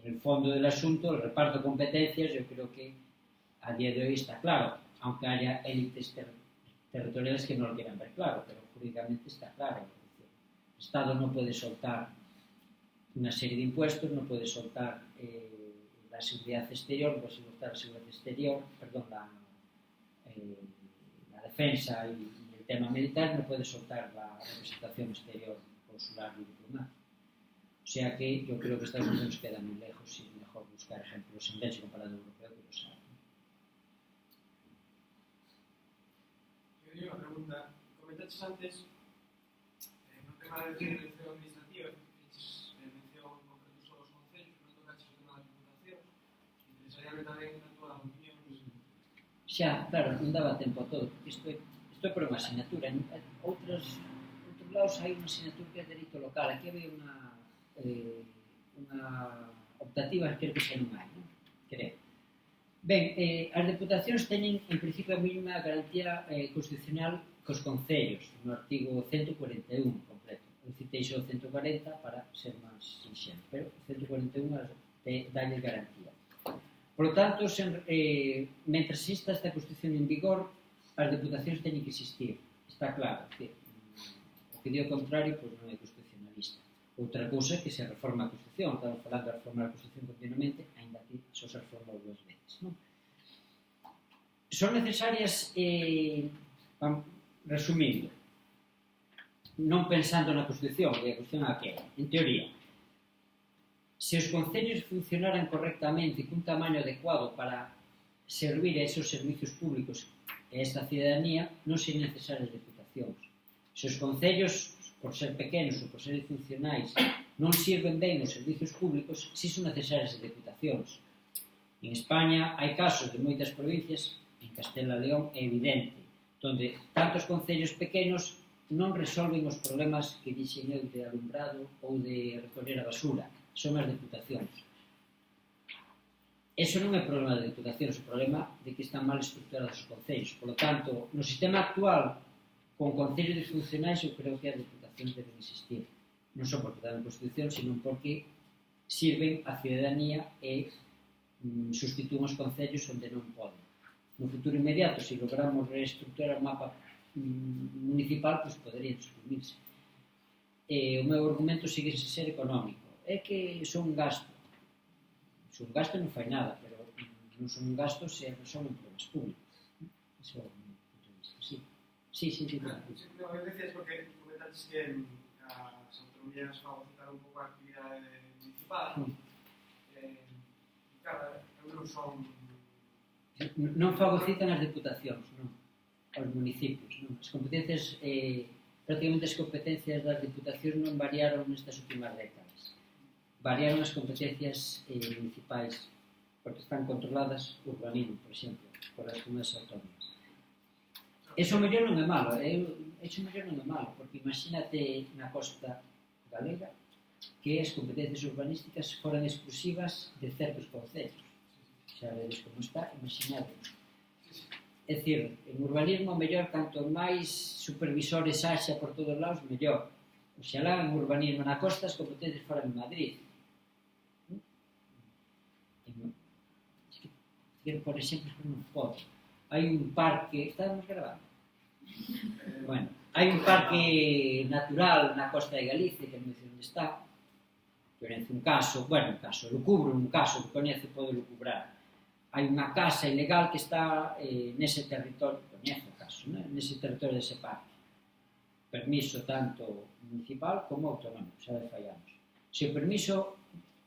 En el fondo del asunto, el reparto de competencias, yo creo que a día de hoy está claro, aunque haya élites territoriales que no lo quieran ver claro, pero jurídicamente está claro. El Estado no puede soltar una serie de impuestos, no puede soltar la seguridad exterior, no puede soltar la seguridad exterior, perdón, la defensa y el tema militar, no puede soltar la representación exterior consular y diplomática. O sea que yo creo que Estados Unidos queda muy lejos y es mejor buscar ejemplos en Bélgica comparado europeo que los hay. Yo tengo una pregunta. Comentaste antes no tema de elección administrativa, mención en concreto solo los concellos, no tocaste el tema das diputacións. Interesaríame tamén a tua opinión. Xa, claro, non daba tempo a todo, porque isto é por unha asignatura. En outros lados hai unha asignatura que é dereito local. Aquí había unha optativa, creo que xa non hai, non? Creo. Ben, as deputacións teñen, en principio, a mínima garantía constitucional cos concellos, no artigo 141 completo. Eu citei xo 140 para ser máis sinxelo, pero 141 dalle garantía. Por lo tanto, mentre exista esta Constitución en vigor, as deputacións teñen que existir. Está claro que o que dio o contrario, pois non é constitucionalista. Outra cousa é que se reforma a Constitución. Estamos falando de reformar a Constitución continuamente, ainda que só se reforma 2 veces, non? Son necesarias, resumindo, non pensando na Constitución, e a cuestión a que é, en teoría, se os concellos funcionaran correctamente e cun tamaño adecuado para servir a esos servicios públicos e a esta cidadanía, non serían necesarias deputacións. Se os concellos, por ser pequenos ou por ser funcionais, non sirven ben os servicios públicos, si son necesarias as deputacións. En España hai casos de moitas provincias, en Castela e León é evidente, onde tantos concellos pequenos non resolven os problemas que dixen eu de alumbrado ou de recoller a basura, son as deputacións. Eso non é problema de deputacións, é problema de que están mal estructurados os concellos. Por lo tanto, no sistema actual, con concellos disfuncionais, eu creo que as deputacións deben existir. Non só porque dan a Constitución, sino porque sirven a cidadanía e sustitúen os concellos onde non poden. No futuro inmediato, se logramos reestructurar o mapa municipal, pois poderían suprimirse. o meu argumento sigue sen ser económico. É que son un gasto. Son un gasto non fai nada, pero non son un gasto se resolven problemas públicos. Ese é o meu punto de vista, sí. Sí, claro. No, eu decías porque comentaches que as autonomías fagocitaron un pouco a actividade municipal. Claro, eu non son... Non fagocitan as diputacións, non. Os municipios, non. As competencias, prácticamente as competencias das diputacións non variaron nestas últimas décadas. Variaron as competencias municipais, porque están controladas por urbanismo, por exemplo, por as comunidades autónomas. Eso mellor non é malo, porque imagínate na costa galega que as competencias urbanísticas foran exclusivas de certos concellos. Xa vedes como está, imaginade. É dicir, en urbanismo, mellor, canto máis supervisores haxa por todos lados, mellor. Oxalá en urbanismo na costa as competencias foran en Madrid. Por exemplo, non pode. Hai un parque... Estábamos grabando? Bueno, hai un parque natural na costa de Galicia, que non sei onde está, coñece un caso, lucubro un caso que coñece pode lucubrar. Hai unha casa ilegal que está nese territorio, coñece o caso, nese territorio dese parque. Permiso tanto municipal como autonómico, xa de fai anos. Se o permiso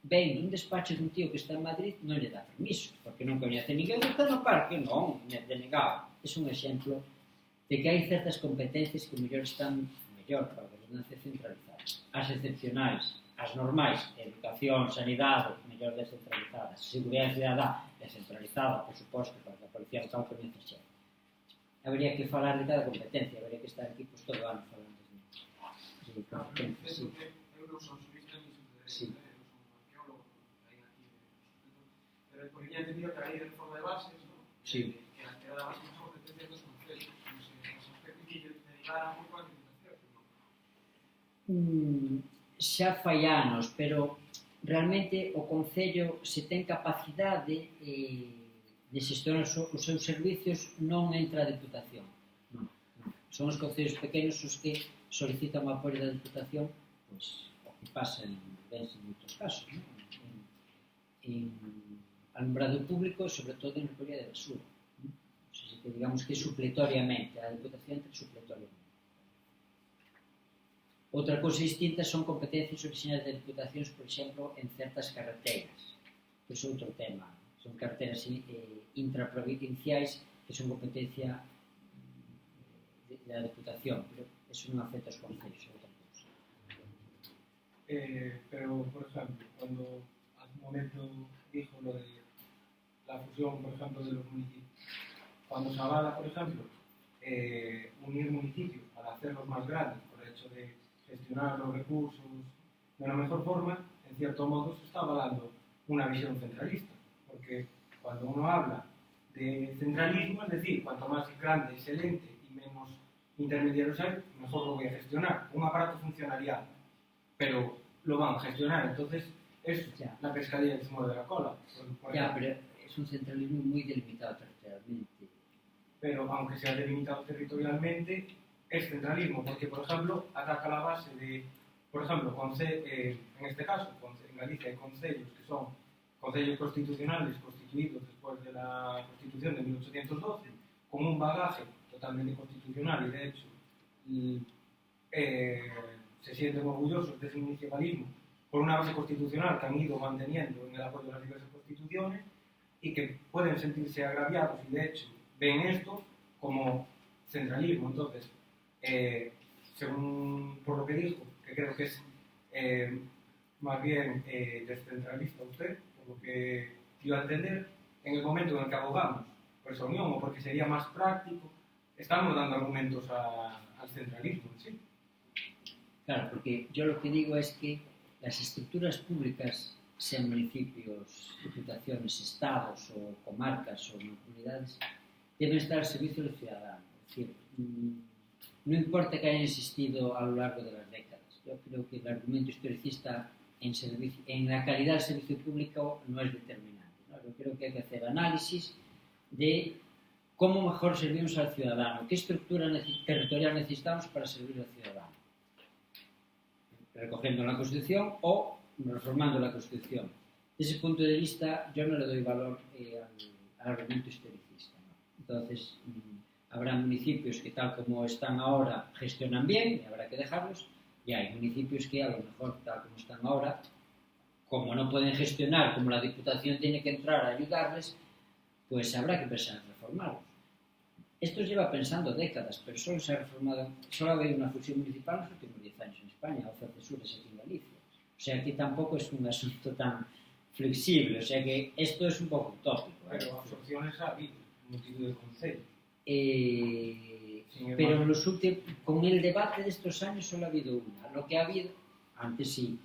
ven dun despacho dun tío que está en Madrid, non lle dá permiso, porque non coñece ninguén que está no parque, non, denegado. É un exemplo de que hai certas competencias que mellor están mellor para a gobernancia centralizadas. As excepcionais, as normais, educación, sanidade, mellor descentralizadas, seguridade cidadá, descentralizada, por suposto, para que a policía local coñece xa. Habría que falar de cada competencia, habría que estar aquí pues, todo o ano falando de competencias, sí. Eu non son xurista, ni son de sí. Eu son arqueólogo, aí aquí, pero por que entendido que a lei de reforma de bases, ¿no? Sí. Que a que da base máis competencias dos concellos, non sei, os aspectos que derivaran un pouco a diputación, non? Xa fai anos, pero realmente o Concello se ten capacidade de xestionar os seus servicios non entra a Diputación. Non. Son os concellos pequenos os que solicitan o apoio da Diputación, pois, o que pasa en moitos casos, non? En alumbrado público, sobre todo en recollida de basura. O sea, que digamos que supletoriamente, a Diputación entra supletoriamente. Outra cousa distinta son competencias originais de diputacións, por exemplo, en certas carreteras, que é outro tema. Son carreteras intraprovinciais que son competencia da diputación, pero eso non afecta aos concellos, é outra cousa. Pero, por ejemplo, cuando hace un momento dijo lo de la fusión, por ejemplo, de los municipios, cuando se avala, por ejemplo, unir municipios para hacerlos más grandes, por el hecho de gestionar los recursos de una mejor forma, en cierto modo se está avalando una visión centralista, porque cuando uno habla de centralismo, es decir, cuanto más grande es el ente y menos intermediarios hay, mejor lo voy a gestionar. Un aparato funcionarial, pero lo van a gestionar, entonces es la pescadilla que se mueve la cola. Ya, pero es un centralismo muy delimitado territorialmente. Pero aunque sea delimitado territorialmente, es centralismo, porque, por ejemplo, ataca la base de, por ejemplo, en este caso, en Galicia hay concellos que son concellos constitucionales constituidos después de la Constitución de 1812, con un bagaje totalmente constitucional y, de hecho, se sienten orgullosos de ese municipalismo por una base constitucional que han ido manteniendo en el apoyo de las diversas constituciones y que pueden sentirse agraviados y, de hecho, ven esto como centralismo. Entonces, según por lo que dijo, que creo que es más bien descentralista usted, por lo que dio a entender, en el momento en el que abogamos por esa unión o porque sería más práctico, estamos dando argumentos al centralismo en sí. Claro, porque yo lo que digo es que las estructuras públicas, sean municipios, diputaciones, estados o comarcas o comunidades, deben estar al servicio del ciudadano. Es decir, no importa que hayan existido a lo largo de las décadas. Yo creo que el argumento historicista en la calidad del servicio público no es determinante, ¿no? Yo creo que hay que hacer análisis de cómo mejor servimos al ciudadano, qué estructura territorial necesitamos para servir al ciudadano. recogiendo la Constitución o reformando la Constitución. Desde ese punto de vista, yo no le doy valor al argumento historicista, ¿no? Entonces, habrá municipios que, tal como están ahora, gestionan bien, y habrá que dejarlos, y hay municipios que, a lo mejor, tal como están ahora, como no pueden gestionar, como la Diputación tiene que entrar a ayudarles, pues habrá que pensar en reformarlos. Esto lleva pensando décadas, pero solo ha habido una fusión municipal en los últimos 10 años en España, o Cesures aquí en Galicia. O sea que tampoco es un asunto tan flexible, o sea que esto es un poco utópico. Pero absorciones ha habido, motivo de concello. Pero en los últimos, con el debate de estos años solo ha habido una. Lo que ha habido, antes sí,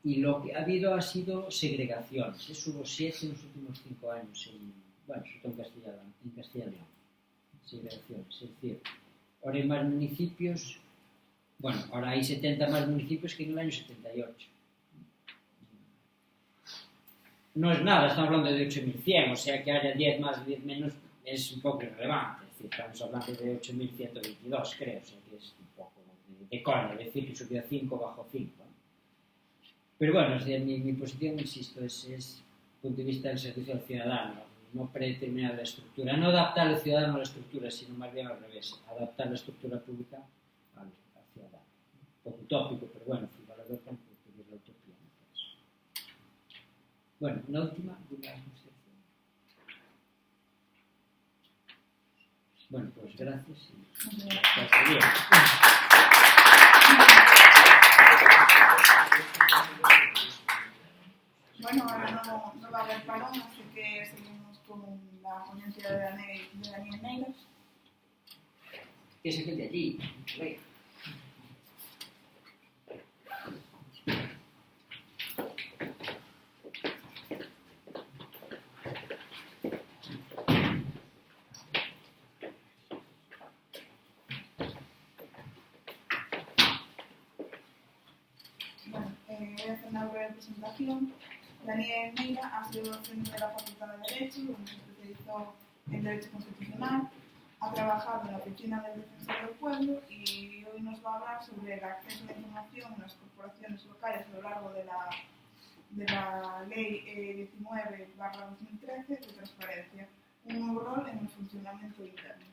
y lo que ha habido ha sido segregaciones. Eso hubo 7 en los últimos 5 años, sobre todo en Castilla y León. Segregaciones, es decir, ahora hay más municipios, ahora hay 70 más municipios que en el año 78. No es nada, estamos hablando de 8.100, o sea que haya 10 más, 10 menos, es un poco irrelevante. Es decir, estamos hablando de 8.122, creo, o sea que es un poco de coña, decir que subió a 5 bajo 5. ¿No? Pero bueno, es decir, mi posición, insisto, es punto de vista del servicio al ciudadano, no predeterminar la estructura, no adaptar al ciudadano a la estructura, sino más bien al revés, adaptar la estructura pública al ciudadano. Un poco utópico, pero bueno, fui valorado tanto que es la utopía. Bueno, una última consideración. Bueno, pues gracias y hasta luego. Bueno, ahora no va a haber parón, así que seguimos con la ponencia de Daniel Neira. ¿Qué es aquel de allí? Venga. Voy a hacer una breve presentación. Daniel Neira ha sido docente de la Facultad de Derecho, donde se especializó en Derecho Constitucional, ha trabajado en la Oficina del Defensor del Pueblo y hoy nos va a hablar sobre el acceso a la información en las corporaciones locales a lo largo de la Ley 19/2013 de transparencia, un nuevo rol en el funcionamiento interno.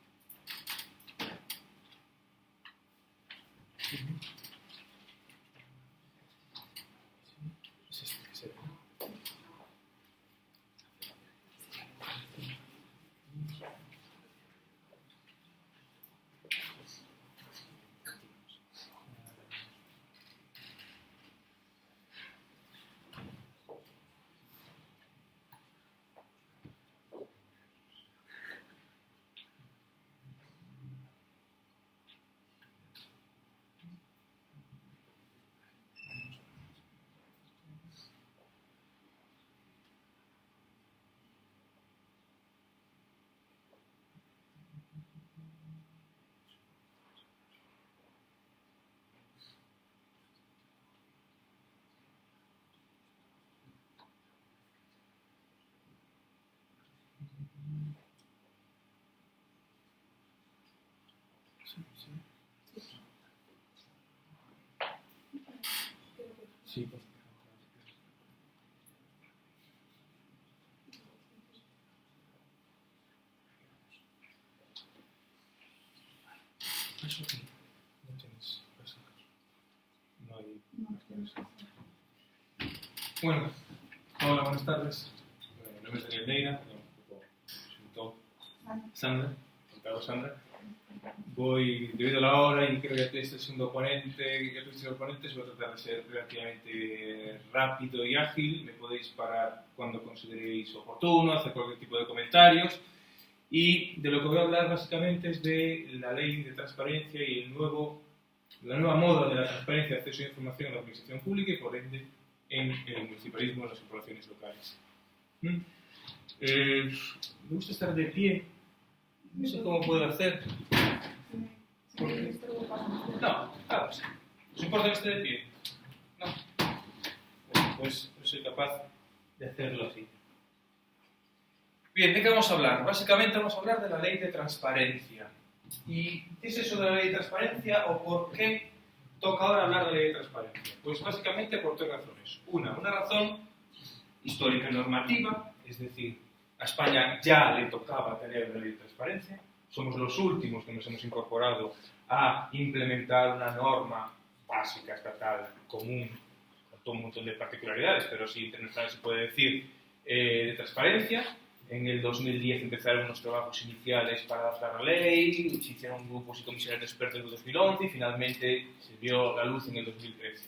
Sí, pues. Eso sí, no tienes pasajes. No hay. Bueno, hola, buenas tardes. Mi nombre es Daniel Neira, un poco presentó Sandra, contado Sandra. Voy, debido a la hora y creo que este es un ponente, yo soy ponente, voy a tratar de ser relativamente rápido y ágil. Me podéis parar cuando consideréis oportuno, hacer cualquier tipo de comentarios. Y de lo que voy a hablar básicamente es de la ley de transparencia y la nueva moda de la transparencia y acceso a información en la administración pública y por ende en el municipalismo en las corporaciones locales. Me gusta estar de pie, no sé cómo puedo hacer. No, claro, sí. ¿Os importa que esté de pie? No. Bueno, pues no soy capaz de hacerlo así. Bien, ¿de qué vamos a hablar? Básicamente vamos a hablar de la ley de transparencia. ¿Y qué es eso de la ley de transparencia o por qué toca ahora hablar de ley de transparencia? Pues básicamente por tres razones. Una razón histórica y normativa, es decir, a España ya le tocaba tener una ley de transparencia. Somos los últimos que nos hemos incorporado a implementar una norma básica, estatal, común, con todo un montón de particularidades, pero sí internacional se puede decir, de transparencia. En el 2010 empezaron unos trabajos iniciales para adaptar la ley, se hicieron grupos y comisiones de expertos en el 2011 y finalmente se vio la luz en el 2013.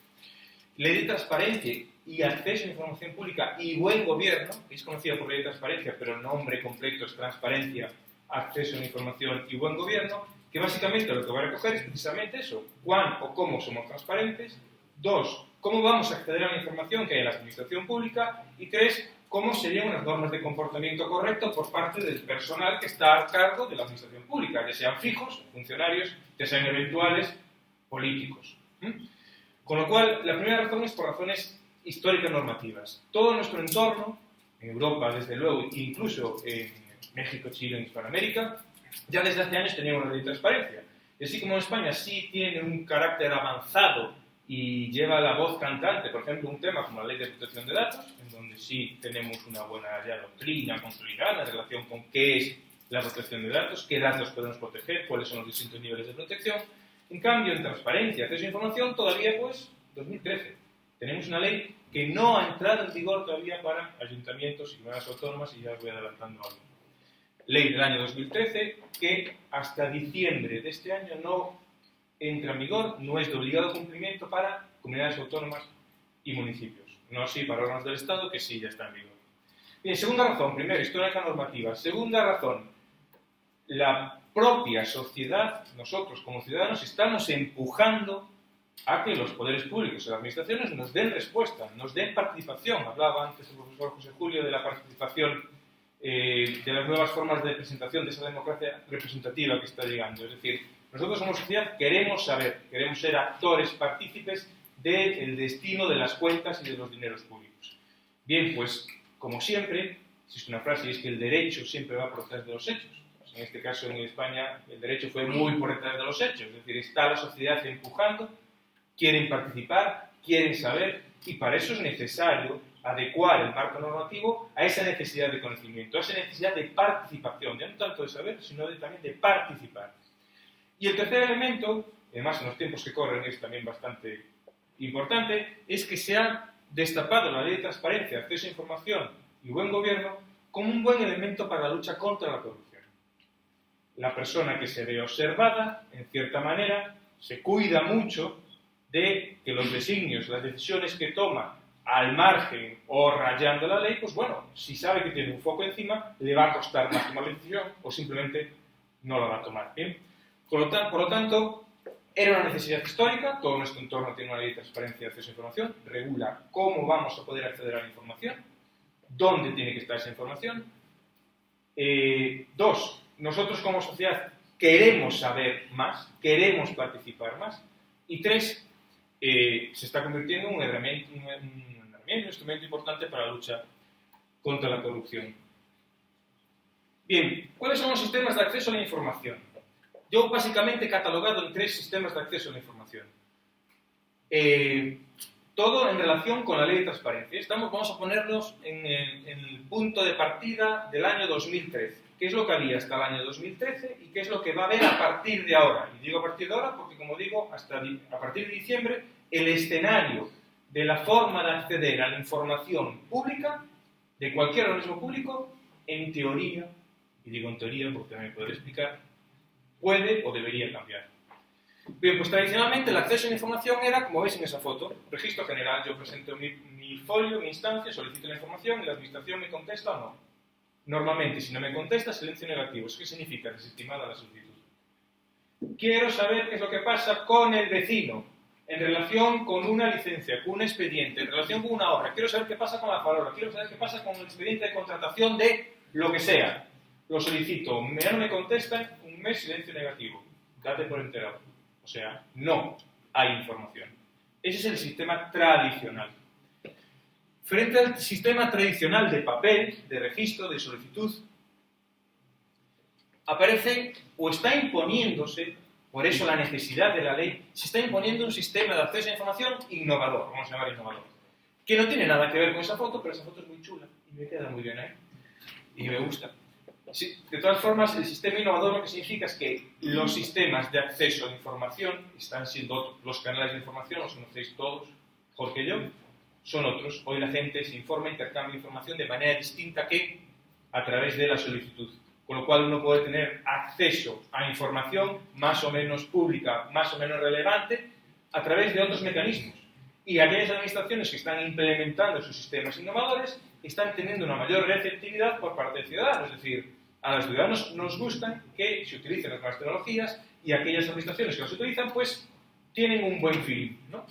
Ley de transparencia y acceso a información pública y buen gobierno, que es conocida por ley de transparencia, pero el nombre completo es transparencia, acceso a la información y buen gobierno, que básicamente lo que va a recoger es precisamente eso: cuán o cómo somos transparentes; 2, cómo vamos a acceder a la información que hay en la administración pública; y 3, cómo serían unas normas de comportamiento correcto por parte del personal que está a cargo de la administración pública, ya sean fijos, funcionarios, ya sean eventuales, políticos. Con lo cual, la primera razón es por razones históricas normativas. Todo nuestro entorno, en Europa desde luego, incluso en México, Chile, en Hispanoamérica, ya desde hace años teníamos una ley de transparencia. Y así como en España sí tiene un carácter avanzado y lleva la voz cantante, por ejemplo, un tema como la Ley de Protección de Datos, en donde sí tenemos una buena ya doctrina consolidada en relación con qué es la protección de datos, qué datos podemos proteger, cuáles son los distintos niveles de protección. En cambio, en transparencia, acceso a información, todavía, pues, 2013. Tenemos una ley que no ha entrado en vigor todavía para ayuntamientos y comunidades autónomas, y ya os voy adelantando algo. Ley del año 2013 que hasta diciembre de este año no entra en vigor, no es de obligado cumplimiento para comunidades autónomas y municipios. No así para órganos del Estado, que sí ya está en vigor. Bien, segunda razón, primero, histórica normativa. Segunda razón, la propia sociedad, nosotros como ciudadanos, estamos empujando a que los poderes públicos y las administraciones nos den respuesta, nos den participación. Hablaba antes el profesor José Julio de la participación, de las nuevas formas de presentación, de esa democracia representativa que está llegando. Es decir, nosotros como sociedad queremos saber, queremos ser actores, partícipes del destino de las cuentas y de los dineros públicos. Bien, pues, como siempre, existe una frase y es que el derecho siempre va por detrás de los hechos. Pues en este caso, en España, el derecho fue muy por detrás de los hechos. Es decir, está la sociedad empujando, quieren participar, quieren saber, y para eso es necesario adecuar el marco normativo a esa necesidad de conocimiento, a esa necesidad de participación, ya no tanto de saber, sino también de participar. Y el tercer elemento, además en los tiempos que corren es también bastante importante, es que se ha destapado la ley de transparencia, acceso a información y buen gobierno como un buen elemento para la lucha contra la corrupción. La persona que se ve observada, en cierta manera, se cuida mucho de que los designios, las decisiones que toma al margen o rayando la ley, pues bueno, si sabe que tiene un foco encima, le va a costar más tomar la decisión o simplemente no la va a tomar. ¿Bien? Por lo tanto, era una necesidad histórica, todo nuestro entorno tiene una ley de transparencia y acceso a información, regula cómo vamos a poder acceder a la información, dónde tiene que estar esa información. 2, nosotros como sociedad queremos saber más, queremos participar más. Y 3, se está convirtiendo en un instrumento importante para la lucha contra la corrupción. Bien, ¿cuáles son los sistemas de acceso a la información? Yo básicamente he catalogado en 3 sistemas de acceso a la información. Todo en relación con la ley de transparencia. Vamos a ponernos en el punto de partida del año 2013. ¿Qué es lo que había hasta el año 2013 y qué es lo que va a haber a partir de ahora? Y digo a partir de ahora porque, como digo, a partir de diciembre, el escenario de la forma de acceder a la información pública de cualquier organismo público, en teoría, y digo en teoría porque también puedo explicar, puede o debería cambiar. Bien, pues tradicionalmente el acceso a la información era, como veis en esa foto, registro general. Yo presento mi folio, mi instancia, solicito la información y la administración me contesta o no. Normalmente, si no me contesta, silencio negativo. ¿Eso qué significa? Desestimada la solicitud. Quiero saber qué es lo que pasa con el vecino en relación con una licencia, con un expediente, en relación con una obra. Quiero saber qué pasa con la farola. Quiero saber qué pasa con el expediente de contratación de lo que sea. Lo solicito. Ya no me contestan, un mes, silencio negativo. Date por enterado. O sea, no hay información. Ese es el sistema tradicional. Frente al sistema tradicional de papel, de registro, de solicitud, aparece o está imponiéndose por eso la necesidad de la ley, se está imponiendo un sistema de acceso a información innovador, vamos a llamar innovador, que no tiene nada que ver con esa foto, pero esa foto es muy chula y me queda muy bien ahí, y me gusta. Sí, de todas formas, el sistema innovador lo que significa es que los sistemas de acceso a la información están siendo los canales de información, los conocéis todos, mejor que yo, son otros. Hoy la gente se informa, intercambia información de manera distinta que a través de la solicitud. Con lo cual uno puede tener acceso a información más o menos pública, más o menos relevante, a través de otros mecanismos. Y aquellas administraciones que están implementando sus sistemas innovadores están teniendo una mayor receptividad por parte del ciudadano. Es decir, a los ciudadanos nos gusta que se utilicen las nuevas tecnologías y aquellas administraciones que las utilizan, pues, tienen un buen feeling, ¿no?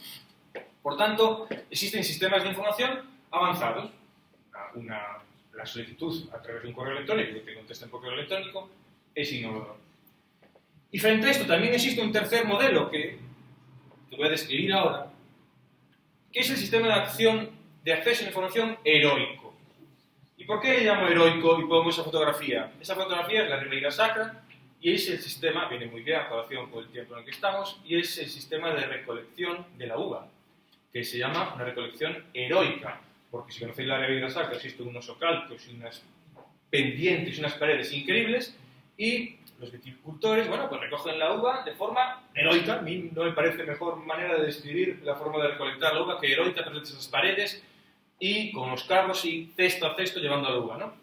Por tanto, existen sistemas de información avanzados. La solicitud a través de un correo electrónico que te contesten por correo electrónico es innovador. Y frente a esto también existe un tercer modelo que te voy a describir ahora, que es el sistema de acceso a la información heroico. ¿Y por qué le llamo heroico y pongo esa fotografía? Esa fotografía es la Ribeira Sacra y es el sistema, viene muy bien a colación por el tiempo en el que estamos, y es el sistema de recolección de la uva, que se llama una recolección heroica, porque si conocéis la Ribeira Sacra existen unos socalcos y unas pendientes y unas paredes increíbles, y los viticultores, bueno, pues recogen la uva de forma heroica. A mí no me parece mejor manera de describir la forma de recolectar la uva que heroica, a través de esas paredes y con los carros y cesto a cesto llevando la uva, ¿no?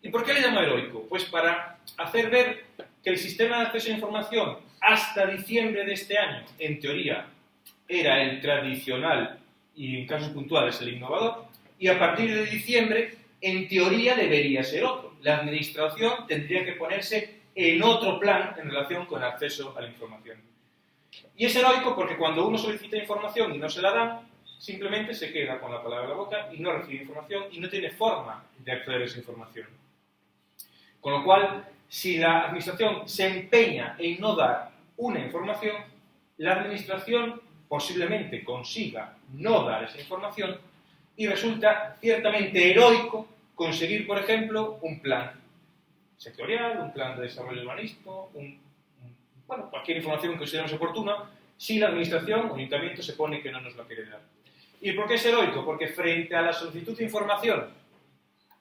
¿Y por qué le llamo heroico? Pues para hacer ver que el sistema de acceso a información hasta diciembre de este año, en teoría, era el tradicional y en casos puntuales el innovador, y a partir de diciembre, en teoría, debería ser otro. La administración tendría que ponerse en otro plan en relación con el acceso a la información. Y es heroico porque cuando uno solicita información y no se la dan, simplemente se queda con la palabra en la boca y no recibe información y no tiene forma de acceder a esa información. Con lo cual, si la administración se empeña en no dar una información, la administración posiblemente consiga no dar esa información y resulta ciertamente heroico conseguir, por ejemplo, un plan sectorial, un plan de desarrollo urbanístico, bueno, cualquier información que consideremos oportuna, si la administración o el ayuntamiento se pone que no nos la quiere dar. ¿Y por qué es heroico? Porque frente a la solicitud de información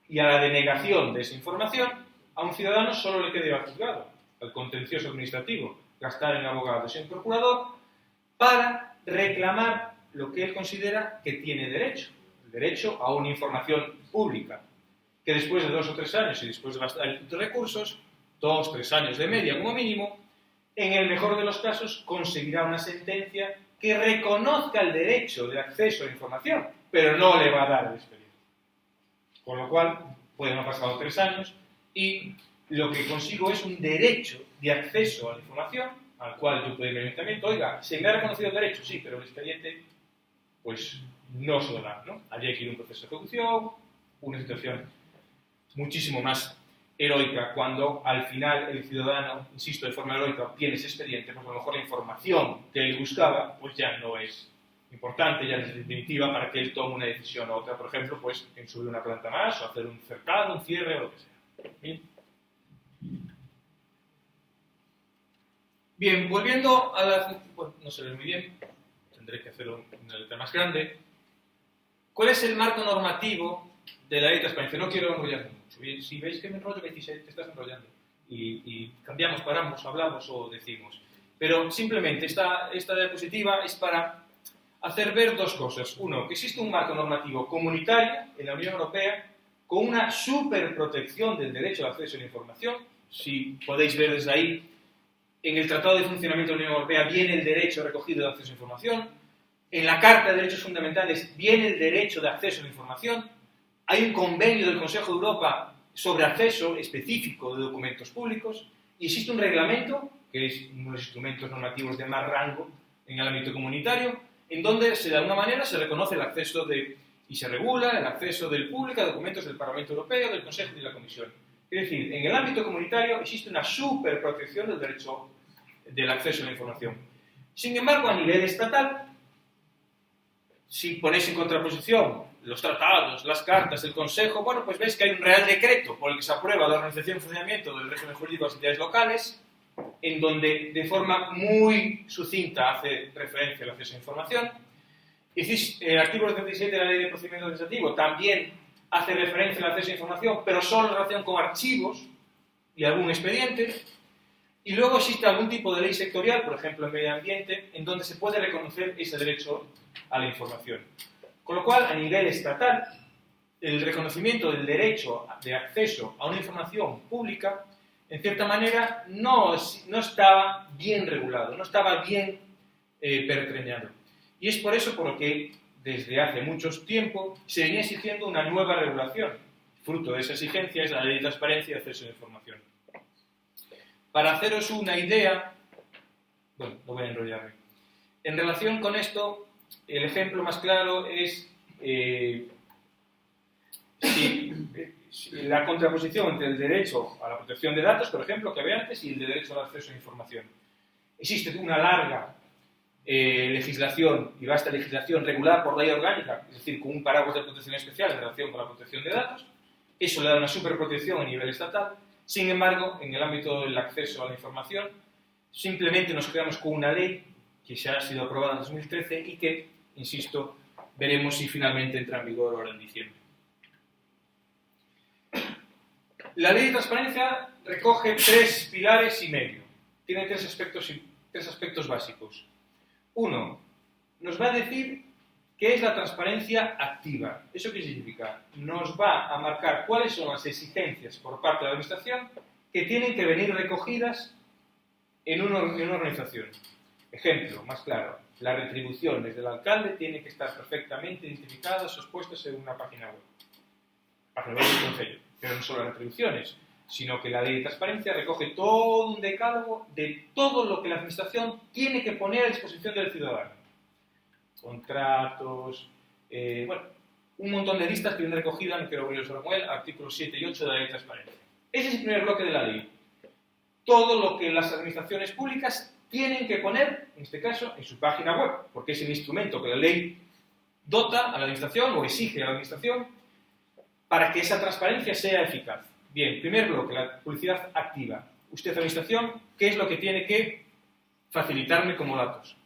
y a la denegación de esa información, a un ciudadano solo le queda ir al juzgado, al contencioso administrativo, gastar en abogados y en procurador, para reclamar lo que él considera que tiene derecho, el derecho a una información pública, que después de 2 o 3 años y después de bastantes recursos, 2 o 3 años de media como mínimo, en el mejor de los casos conseguirá una sentencia que reconozca el derecho de acceso a la información, pero no le va a dar el expediente. Con lo cual, pueden haber pasado 3 años y lo que consigo es un derecho de acceso a la información, al cual yo puedo ir al ayuntamiento. Oiga, se me ha reconocido el derecho, sí, pero el expediente, pues no se lo da, ¿no? Habría que ir a un proceso de ejecución, una situación muchísimo más heroica, cuando al final el ciudadano, insisto, de forma heroica, obtiene ese expediente, pues a lo mejor la información que él buscaba, pues ya no es importante, ya no es definitiva para que él tome una decisión u otra, por ejemplo, pues en subir una planta más, o hacer un cercado, un cierre, o lo que sea. ¿Bien? Bien, volviendo a la... Bueno, no se ve muy bien, tendré que hacerlo en una letra más grande. ¿Cuál es el marco normativo de la ley de transparencia? No quiero enrollarme mucho. Bien, si veis que me enrollo, me decís, te estás enrollando. Y cambiamos, paramos, hablamos o decimos. Pero simplemente esta diapositiva es para hacer ver 2 cosas. Uno, que existe un marco normativo comunitario en la Unión Europea con una superprotección del derecho al acceso a la información. Si podéis ver desde ahí, en el Tratado de Funcionamiento de la Unión Europea viene el derecho recogido de acceso a la información. En la Carta de Derechos Fundamentales viene el derecho de acceso a la información. Hay un convenio del Consejo de Europa sobre acceso específico de documentos públicos y existe un reglamento, que es uno de los instrumentos normativos de más rango en el ámbito comunitario, en donde de alguna manera se reconoce el acceso y se regula el acceso del público a documentos del Parlamento Europeo, del Consejo y de la Comisión. Es decir, en el ámbito comunitario existe una superprotección del derecho del acceso a la información. Sin embargo, a nivel estatal, si ponéis en contraposición los tratados, las cartas, el Consejo, bueno, pues veis que hay un Real Decreto por el que se aprueba la organización y funcionamiento del régimen jurídico de las entidades locales, en donde de forma muy sucinta hace referencia al acceso a información. El artículo 77 de la Ley de Procedimiento Administrativo también hace referencia al acceso a información, pero solo en relación con archivos y algún expediente. Y luego existe algún tipo de ley sectorial, por ejemplo en medio ambiente, en donde se puede reconocer ese derecho a la información. Con lo cual, a nivel estatal, el reconocimiento del derecho de acceso a una información pública, en cierta manera, no estaba bien regulado, no estaba bien pertreñado. Y es por eso por lo que desde hace mucho tiempo se venía exigiendo una nueva regulación. Fruto de esa exigencia es la Ley de Transparencia y Acceso a la Información. Para haceros una idea, bueno, no voy a enrollarme. En relación con esto, el ejemplo más claro es la contraposición entre el derecho a la protección de datos, por ejemplo, que había antes, y el derecho al acceso a la información. Existe una larga legislación y vasta legislación regulada por ley orgánica, es decir, con un paraguas de protección especial en relación con la protección de datos. Eso le da una superprotección a nivel estatal. Sin embargo, en el ámbito del acceso a la información, simplemente nos quedamos con una ley que ya ha sido aprobada en 2013 y que, insisto, veremos si finalmente entra en vigor ahora en diciembre. La Ley de Transparencia recoge 3 pilares y medio. Tiene 3 aspectos básicos. Uno, nos va a decir qué es la transparencia activa. ¿Eso qué significa? Nos va a marcar cuáles son las exigencias por parte de la Administración que tienen que venir recogidas en una organización. Ejemplo, más claro, las retribuciones del alcalde tienen que estar perfectamente identificadas o expuestas en una página web. Página web del Concello. Pero no solo las retribuciones, sino que la Ley de Transparencia recoge todo un decálogo de todo lo que la Administración tiene que poner a disposición del ciudadano. Contratos, bueno, un montón de listas que vienen recogidas, no quiero abrir Samuel, artículos 7 y 8 de la Ley de Transparencia. Ese es el primer bloque de la ley. Todo lo que las administraciones públicas tienen que poner, en este caso, en su página web, porque es el instrumento que la ley dota a la Administración o exige a la Administración para que esa transparencia sea eficaz. Bien, primer bloque, la publicidad activa. Usted, Administración, ¿qué es lo que tiene que facilitarme como datos?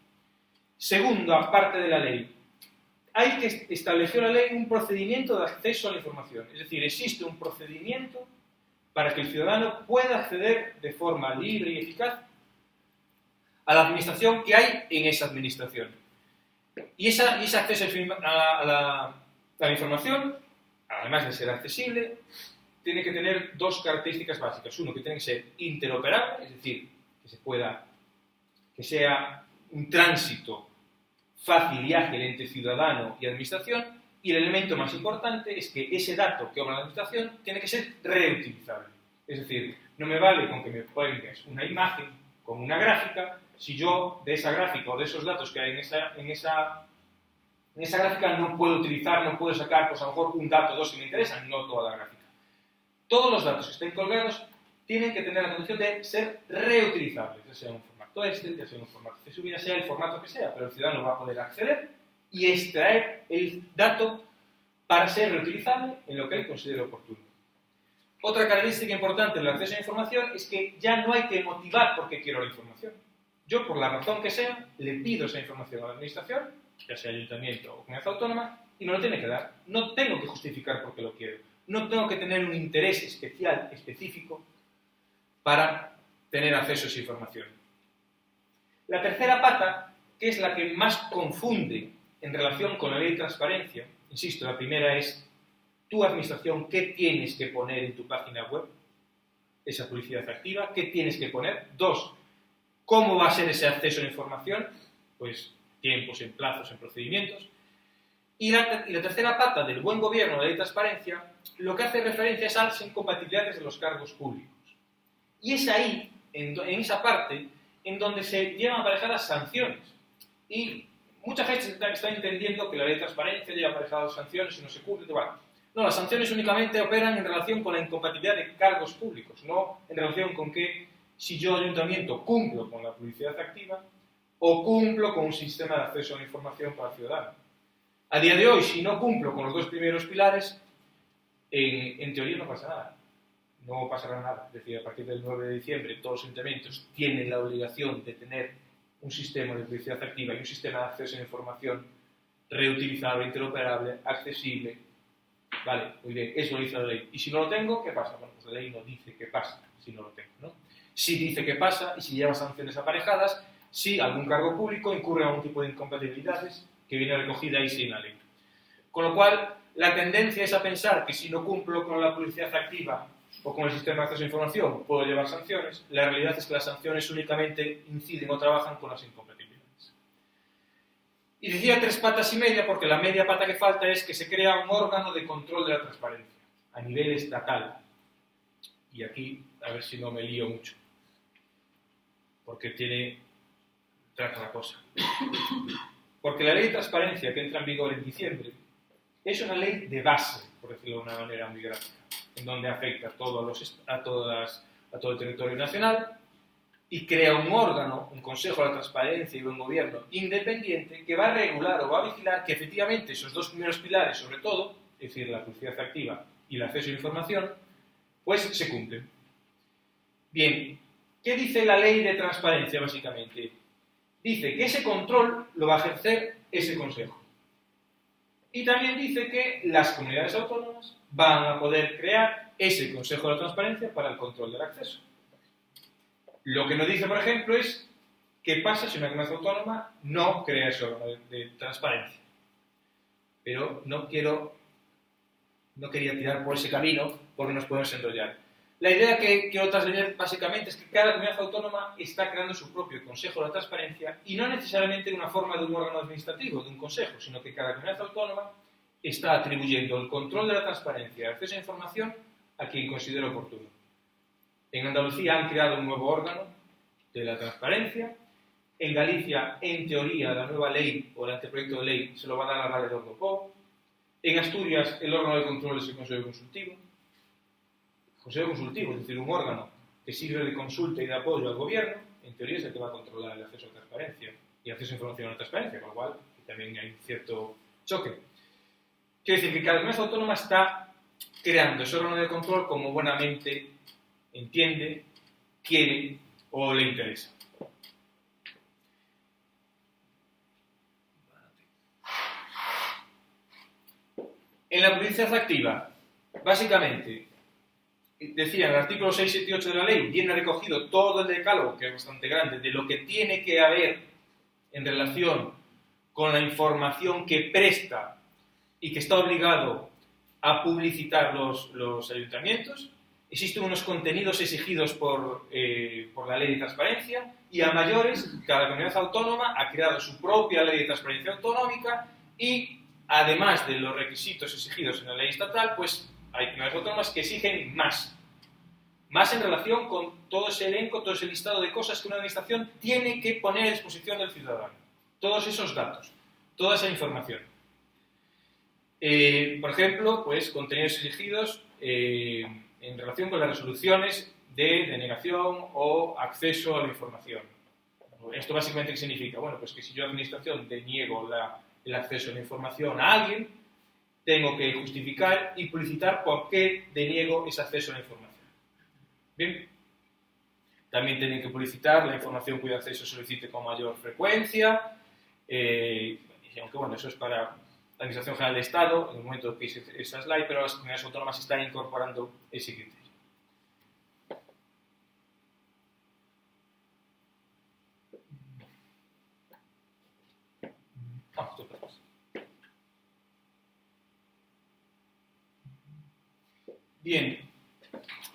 Segundo, aparte de la ley, hay que establecer la ley un procedimiento de acceso a la información. Es decir, existe un procedimiento para que el ciudadano pueda acceder de forma libre y eficaz a la administración que hay en esa administración. Y ese acceso a la información, además de ser accesible, tiene que tener 2 características básicas. Uno, que tiene que ser interoperable, es decir, que sea un tránsito fácil y ágil entre ciudadano y administración. Y el elemento más importante es que ese dato que obra la administración tiene que ser reutilizable. Es decir, no me vale con que me pongas una imagen con una gráfica, si yo de esa gráfica o de esos datos que hay en esa gráfica no puedo utilizar, no puedo sacar, pues a lo mejor un dato o 2 que me interesan, no toda la gráfica. Todos los datos que estén colgados tienen que tener la condición de ser reutilizables, ya sea en un formato Excel, ya sea en un formato CSV, ya sea el formato que sea, pero el ciudadano va a poder acceder y extraer el dato para ser reutilizable en lo que él considere oportuno. Otra característica importante del acceso a la información es que ya no hay que motivar por qué quiero la información. Yo, por la razón que sea, le pido esa información a la administración, ya sea ayuntamiento o comunidad autónoma, y me lo tiene que dar. No tengo que justificar por qué lo quiero. No tengo que tener un interés especial, específico, para tener acceso a esa información. La tercera pata, que es la que más confunde en relación con la ley de transparencia, insisto, la primera es tu administración, ¿qué tienes que poner en tu página web? Esa publicidad activa, ¿qué tienes que poner? 2, ¿cómo va a ser ese acceso a la información? Pues tiempos, en plazos, en procedimientos. Y la tercera pata del buen gobierno de la ley de transparencia, lo que hace referencia es a las incompatibilidades de los cargos públicos. Y es ahí, en esa parte, en donde se llevan aparejadas sanciones. Y mucha gente está entendiendo que la ley de transparencia lleva aparejadas sanciones y no se cumple. Bueno, no, las sanciones únicamente operan en relación con la incompatibilidad de cargos públicos, no en relación con que si yo, ayuntamiento, cumplo con la publicidad activa o cumplo con un sistema de acceso a la información para el ciudadano. A día de hoy, si no cumplo con los 2 primeros pilares, en teoría no pasa nada. no pasará nada. Es decir, a partir del 9 de diciembre todos los ayuntamientos tienen la obligación de tener un sistema de publicidad activa y un sistema de acceso a la información reutilizable, interoperable, accesible. Vale, muy bien, eso lo dice la ley. Y si no lo tengo, ¿qué pasa? Bueno, pues la ley no dice qué pasa si no lo tengo, ¿no? Sí dice qué pasa y si lleva sanciones aparejadas, si algún cargo público incurre en algún tipo de incompatibilidades que viene recogida ahí sí en la ley. Con lo cual, la tendencia es a pensar que si no cumplo con la publicidad activa o con el sistema de acceso a información puedo llevar sanciones. La realidad es que las sanciones únicamente inciden o trabajan con las incompatibilidades. Y decía 3 patas y media porque la media pata que falta es que se crea un órgano de control de la transparencia a nivel estatal. Y aquí, a ver si no me lío mucho, porque trata la cosa. Porque la ley de transparencia que entra en vigor en diciembre es una ley de base, por decirlo de una manera muy gráfica, en donde afecta a todo el territorio nacional y crea un órgano, un Consejo de la Transparencia y Buen Gobierno independiente que va a regular o va a vigilar que efectivamente esos 2 primeros pilares, sobre todo, es decir, la publicidad activa y el acceso a la información, pues se cumplen. Bien, ¿qué dice la ley de transparencia básicamente? Dice que ese control lo va a ejercer ese Consejo. Y también dice que las comunidades autónomas van a poder crear ese Consejo de la Transparencia para el control del acceso. Lo que nos dice, por ejemplo, es qué pasa si una comunidad autónoma no crea ese órgano de transparencia. Pero no quería tirar por ese camino porque nos podemos enrollar. La idea que quiero trasladar básicamente es que cada comunidad autónoma está creando su propio Consejo de la Transparencia y no necesariamente en una forma de un órgano administrativo, de un consejo, sino que cada comunidad autónoma está atribuyendo el control de la transparencia y el acceso a información a quien considere oportuno. En Andalucía han creado un nuevo órgano de la transparencia. En Galicia, en teoría, la nueva ley o el anteproyecto de ley se lo va a dar al valedor do Pobo. En Asturias, el órgano de control es el Consejo Consultivo. Consejo Consultivo, es decir, un órgano que sirve de consulta y de apoyo al gobierno, en teoría es el que va a controlar el acceso a transparencia y acceso a información a la transparencia, con lo cual también hay un cierto choque. Quiere decir que cada comunidad autónoma está creando ese órgano de control como buenamente entiende, quiere o le interesa. En la publicidad activa, básicamente, decía en el artículo 6, 7 y 8 de la ley, viene recogido todo el decálogo, que es bastante grande, de lo que tiene que haber en relación con la información que presta y que está obligado a publicitar los ayuntamientos. Existen unos contenidos exigidos por la ley de transparencia y a mayores, cada comunidad autónoma ha creado su propia ley de transparencia autonómica y, además de los requisitos exigidos en la ley estatal, pues hay comunidades autónomas que exigen más en relación con todo ese elenco, todo ese listado de cosas que una administración tiene que poner a disposición del ciudadano. Todos esos datos, toda esa información. Por ejemplo, pues contenidos exigidos en relación con las resoluciones de denegación o acceso a la información. ¿Esto básicamente qué significa? Bueno, pues que si yo administración deniego el acceso a la información a alguien, tengo que justificar y publicitar por qué deniego ese acceso a la información. Bien. También tienen que publicitar la información cuyo acceso se solicite con mayor frecuencia, aunque bueno, eso es para la Administración General de Estado, en el momento que hice esa slide, pero las comunidades autónomas están incorporando ese criterio. Bien,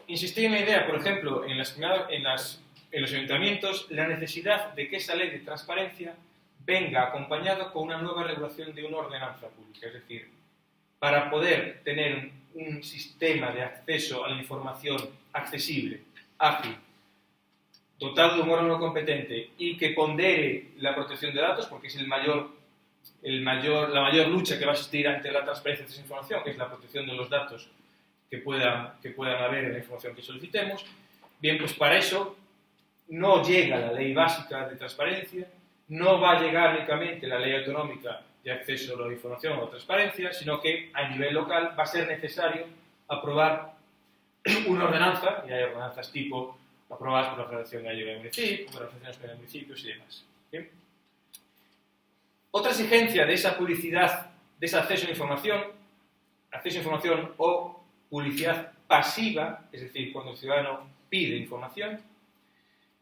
insistí en la idea, por ejemplo, en los ayuntamientos, la necesidad de que esa ley de transparencia venga acompañado con una nueva regulación de una ordenanza pública, es decir, para poder tener un sistema de acceso a la información accesible, ágil, dotado de un órgano competente y que pondere la protección de datos, porque es la mayor lucha que va a existir ante la transparencia de esa información, que es la protección de los datos que puedan haber en la información que solicitemos. Bien, pues para eso no llega la ley básica de transparencia, no va a llegar únicamente la ley autonómica de acceso a la información o transparencia, sino que a nivel local va a ser necesario aprobar una ordenanza, y hay ordenanzas tipo aprobadas por la Federación Gallega de Municipios, por las Federaciones de Municipios y demás. ¿Bien? Otra exigencia de esa publicidad, de ese acceso a información o publicidad pasiva, es decir, cuando el ciudadano pide información,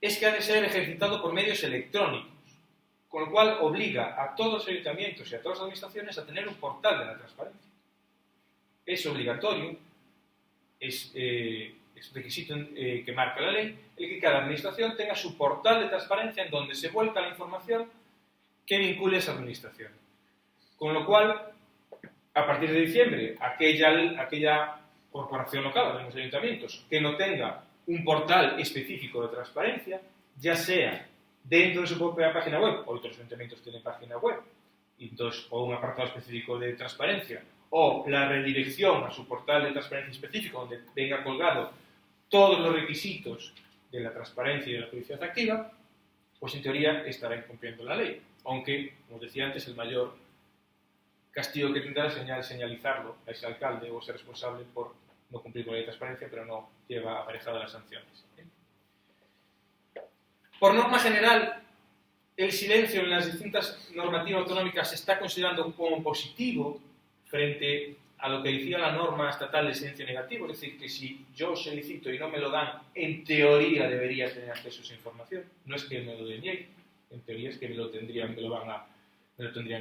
es que ha de ser ejercitado por medios electrónicos, con lo cual obliga a todos los ayuntamientos y a todas las administraciones a tener un portal de la transparencia. Es obligatorio, es un requisito que marca la ley, el que cada administración tenga su portal de transparencia en donde se vuelca la información que vincule a esa administración. Con lo cual, a partir de diciembre, aquella corporación local, de los ayuntamientos, que no tenga un portal específico de transparencia, ya sea dentro de su propia página web, o otros ayuntamientos tienen página web, y entonces, o un apartado específico de transparencia, o la redirección a su portal de transparencia específico, donde venga colgado todos los requisitos de la transparencia y de la publicidad activa, pues en teoría estará incumpliendo la ley. Aunque, como decía antes, el mayor castigo que tendrá es señalizarlo a ese alcalde o ser responsable por no cumplir con la ley de transparencia, pero no lleva aparejadas las sanciones. Por norma general, el silencio en las distintas normativas autonómicas se está considerando como positivo frente a lo que decía la norma estatal de silencio negativo, es decir, que si yo solicito y no me lo dan, en teoría debería tener acceso a esa información. No es que me lo deniegue, en teoría es que me lo tendrían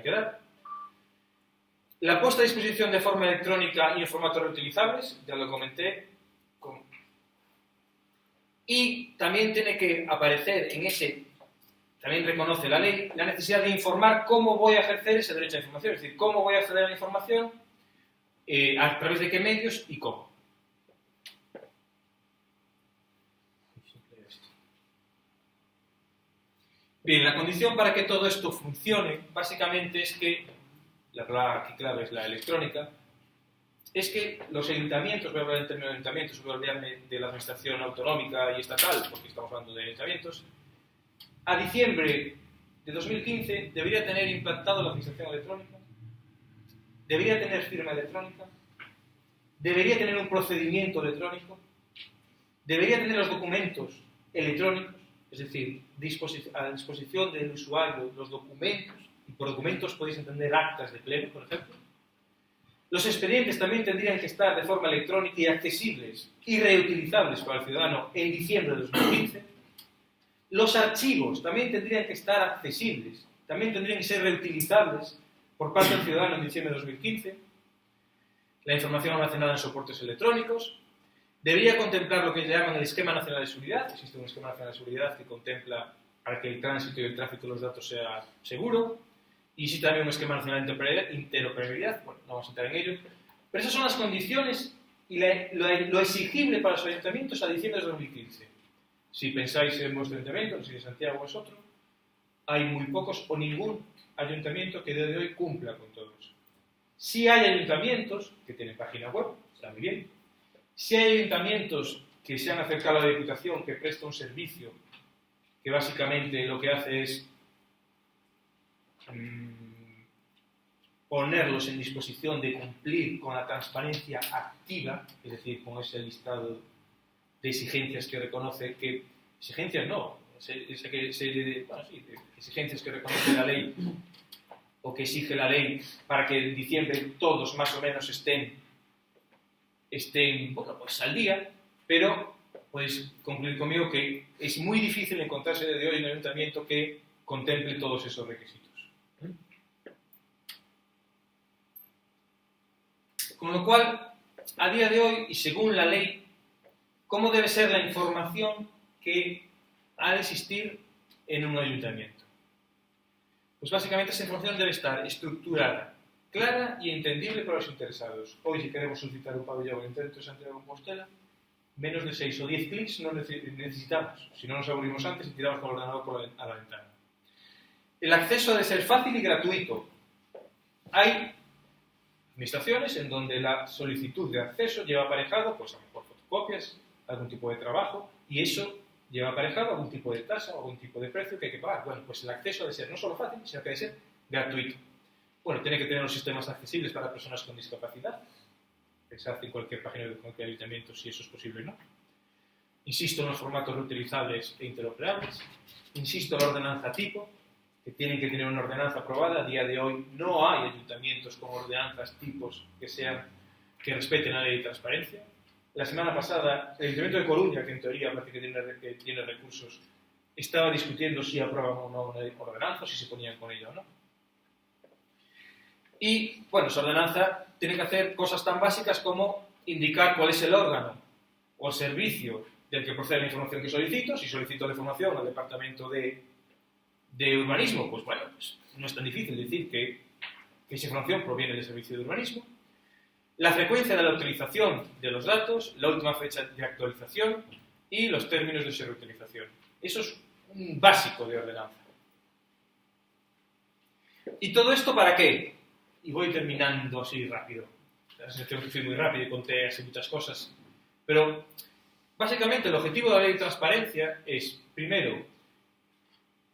que dar. La puesta a disposición de forma electrónica y en formatos reutilizables, ya lo comenté, y también tiene que aparecer en ese, también reconoce la ley, la necesidad de informar cómo voy a ejercer ese derecho a la información, es decir, cómo voy a acceder a la información, a través de qué medios y cómo. Bien, la condición para que todo esto funcione, básicamente es que, la palabra aquí clave es la electrónica, es que los ayuntamientos, voy a hablar en términos de ayuntamientos, voy a olvidarme de la administración autonómica y estatal, porque estamos hablando de ayuntamientos, a diciembre de 2015 debería tener implantado la administración electrónica, debería tener firma electrónica, debería tener un procedimiento electrónico, debería tener los documentos electrónicos, es decir, a disposición del usuario los documentos, y por documentos podéis entender actas de pleno, por ejemplo. Los expedientes también tendrían que estar de forma electrónica y accesibles y reutilizables para el ciudadano en diciembre de 2015. Los archivos también tendrían que estar accesibles, también tendrían que ser reutilizables por parte del ciudadano en diciembre de 2015. La información almacenada en soportes electrónicos debería contemplar lo que llaman el Esquema Nacional de Seguridad. Existe un Esquema Nacional de Seguridad que contempla para que el tránsito y el tráfico de los datos sea seguro. Y existe también un Esquema Nacional de Interoperabilidad. Bueno, no vamos a entrar en ello. Pero esas son las condiciones y lo exigible para los ayuntamientos a diciembre de 2015. Si pensáis en vuestro ayuntamiento, no sé si Santiago es otro, hay muy pocos o ningún ayuntamiento que de hoy cumpla con todo eso. Sí hay ayuntamientos que tienen página web, está muy bien. Sí hay ayuntamientos que se han acercado a la Diputación, que presta un servicio que básicamente lo que hace es ponerlos en disposición de cumplir con la transparencia activa, es decir, con ese listado de exigencias que reconoce que... Exigencias no, exigencias que reconoce la ley o que exige la ley para que en diciembre todos más o menos estén bueno, pues al día, pero podéis concluir conmigo que es muy difícil encontrarse desde hoy en un ayuntamiento que contemple todos esos requisitos. Con lo cual, a día de hoy, y según la ley, ¿cómo debe ser la información que ha de existir en un ayuntamiento? Pues básicamente esa información debe estar estructurada, clara y entendible para los interesados. Hoy, si queremos solicitar un pabellón en el centro de Santiago de Compostela, menos de 6 o 10 clics no necesitamos. Si no nos aburrimos antes y tiramos con el ordenador a la ventana. El acceso debe ser fácil y gratuito. Hay administraciones en donde la solicitud de acceso lleva aparejado, pues a lo mejor fotocopias, algún tipo de trabajo, y eso lleva aparejado algún tipo de tasa o algún tipo de precio que hay que pagar. Bueno, pues el acceso debe ser no solo fácil, sino que debe ser gratuito. Bueno, tiene que tener los sistemas accesibles para personas con discapacidad, Pensad en cualquier página de cualquier ayuntamiento si eso es posible o no. Insisto en los formatos reutilizables e interoperables. Insisto en la ordenanza tipo, que tienen que tener una ordenanza aprobada. A día de hoy no hay ayuntamientos con ordenanzas tipos que respeten la ley de transparencia. La semana pasada, el Ayuntamiento de Coruña, que en teoría parece que tiene recursos, estaba discutiendo si aprobaban o no una ordenanza, si se ponían con ella o no. Y, bueno, esa ordenanza tiene que hacer cosas tan básicas como indicar cuál es el órgano o el servicio del que procede la información que solicito. Si solicito la información al Departamento de Urbanismo, pues bueno, pues no es tan difícil decir que esa información proviene del Servicio de Urbanismo. La frecuencia de la utilización de los datos, la última fecha de actualización y los términos de su reutilización. Eso es un básico de ordenanza. ¿Y todo esto para qué? Y voy terminando así rápido. Tengo que fui muy rápido y conté así muchas cosas. Pero, básicamente, el objetivo de la ley de transparencia es, primero,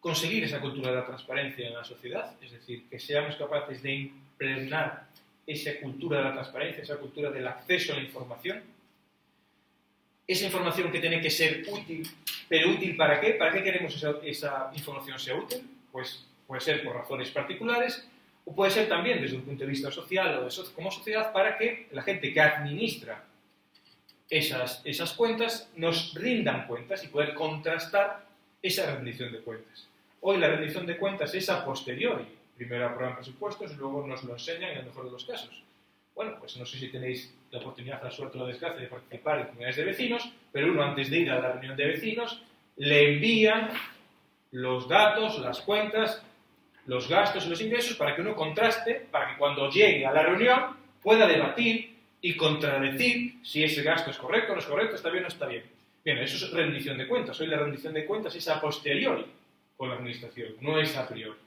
conseguir esa cultura de la transparencia en la sociedad, es decir, que seamos capaces de impregnar esa cultura de la transparencia, esa cultura del acceso a la información. Esa información que tiene que ser útil, pero ¿útil para qué? ¿Para qué queremos esa información sea útil? Pues puede ser por razones particulares, o puede ser también desde un punto de vista social o como sociedad, para que la gente que administra esas cuentas nos rindan cuentas y poder contrastar esa rendición de cuentas. Hoy la rendición de cuentas es a posteriori. Primero aprueban presupuestos y luego nos lo enseñan en el mejor de los casos. Bueno, pues no sé si tenéis la oportunidad, la suerte o la desgracia de participar en comunidades de vecinos, pero uno antes de ir a la reunión de vecinos le envían los datos, las cuentas, los gastos y los ingresos para que uno contraste, para que cuando llegue a la reunión pueda debatir y contradecir si ese gasto es correcto o no es correcto, está bien o no está bien. Bien, eso es rendición de cuentas. Hoy la rendición de cuentas es a posteriori con la administración, no es a priori.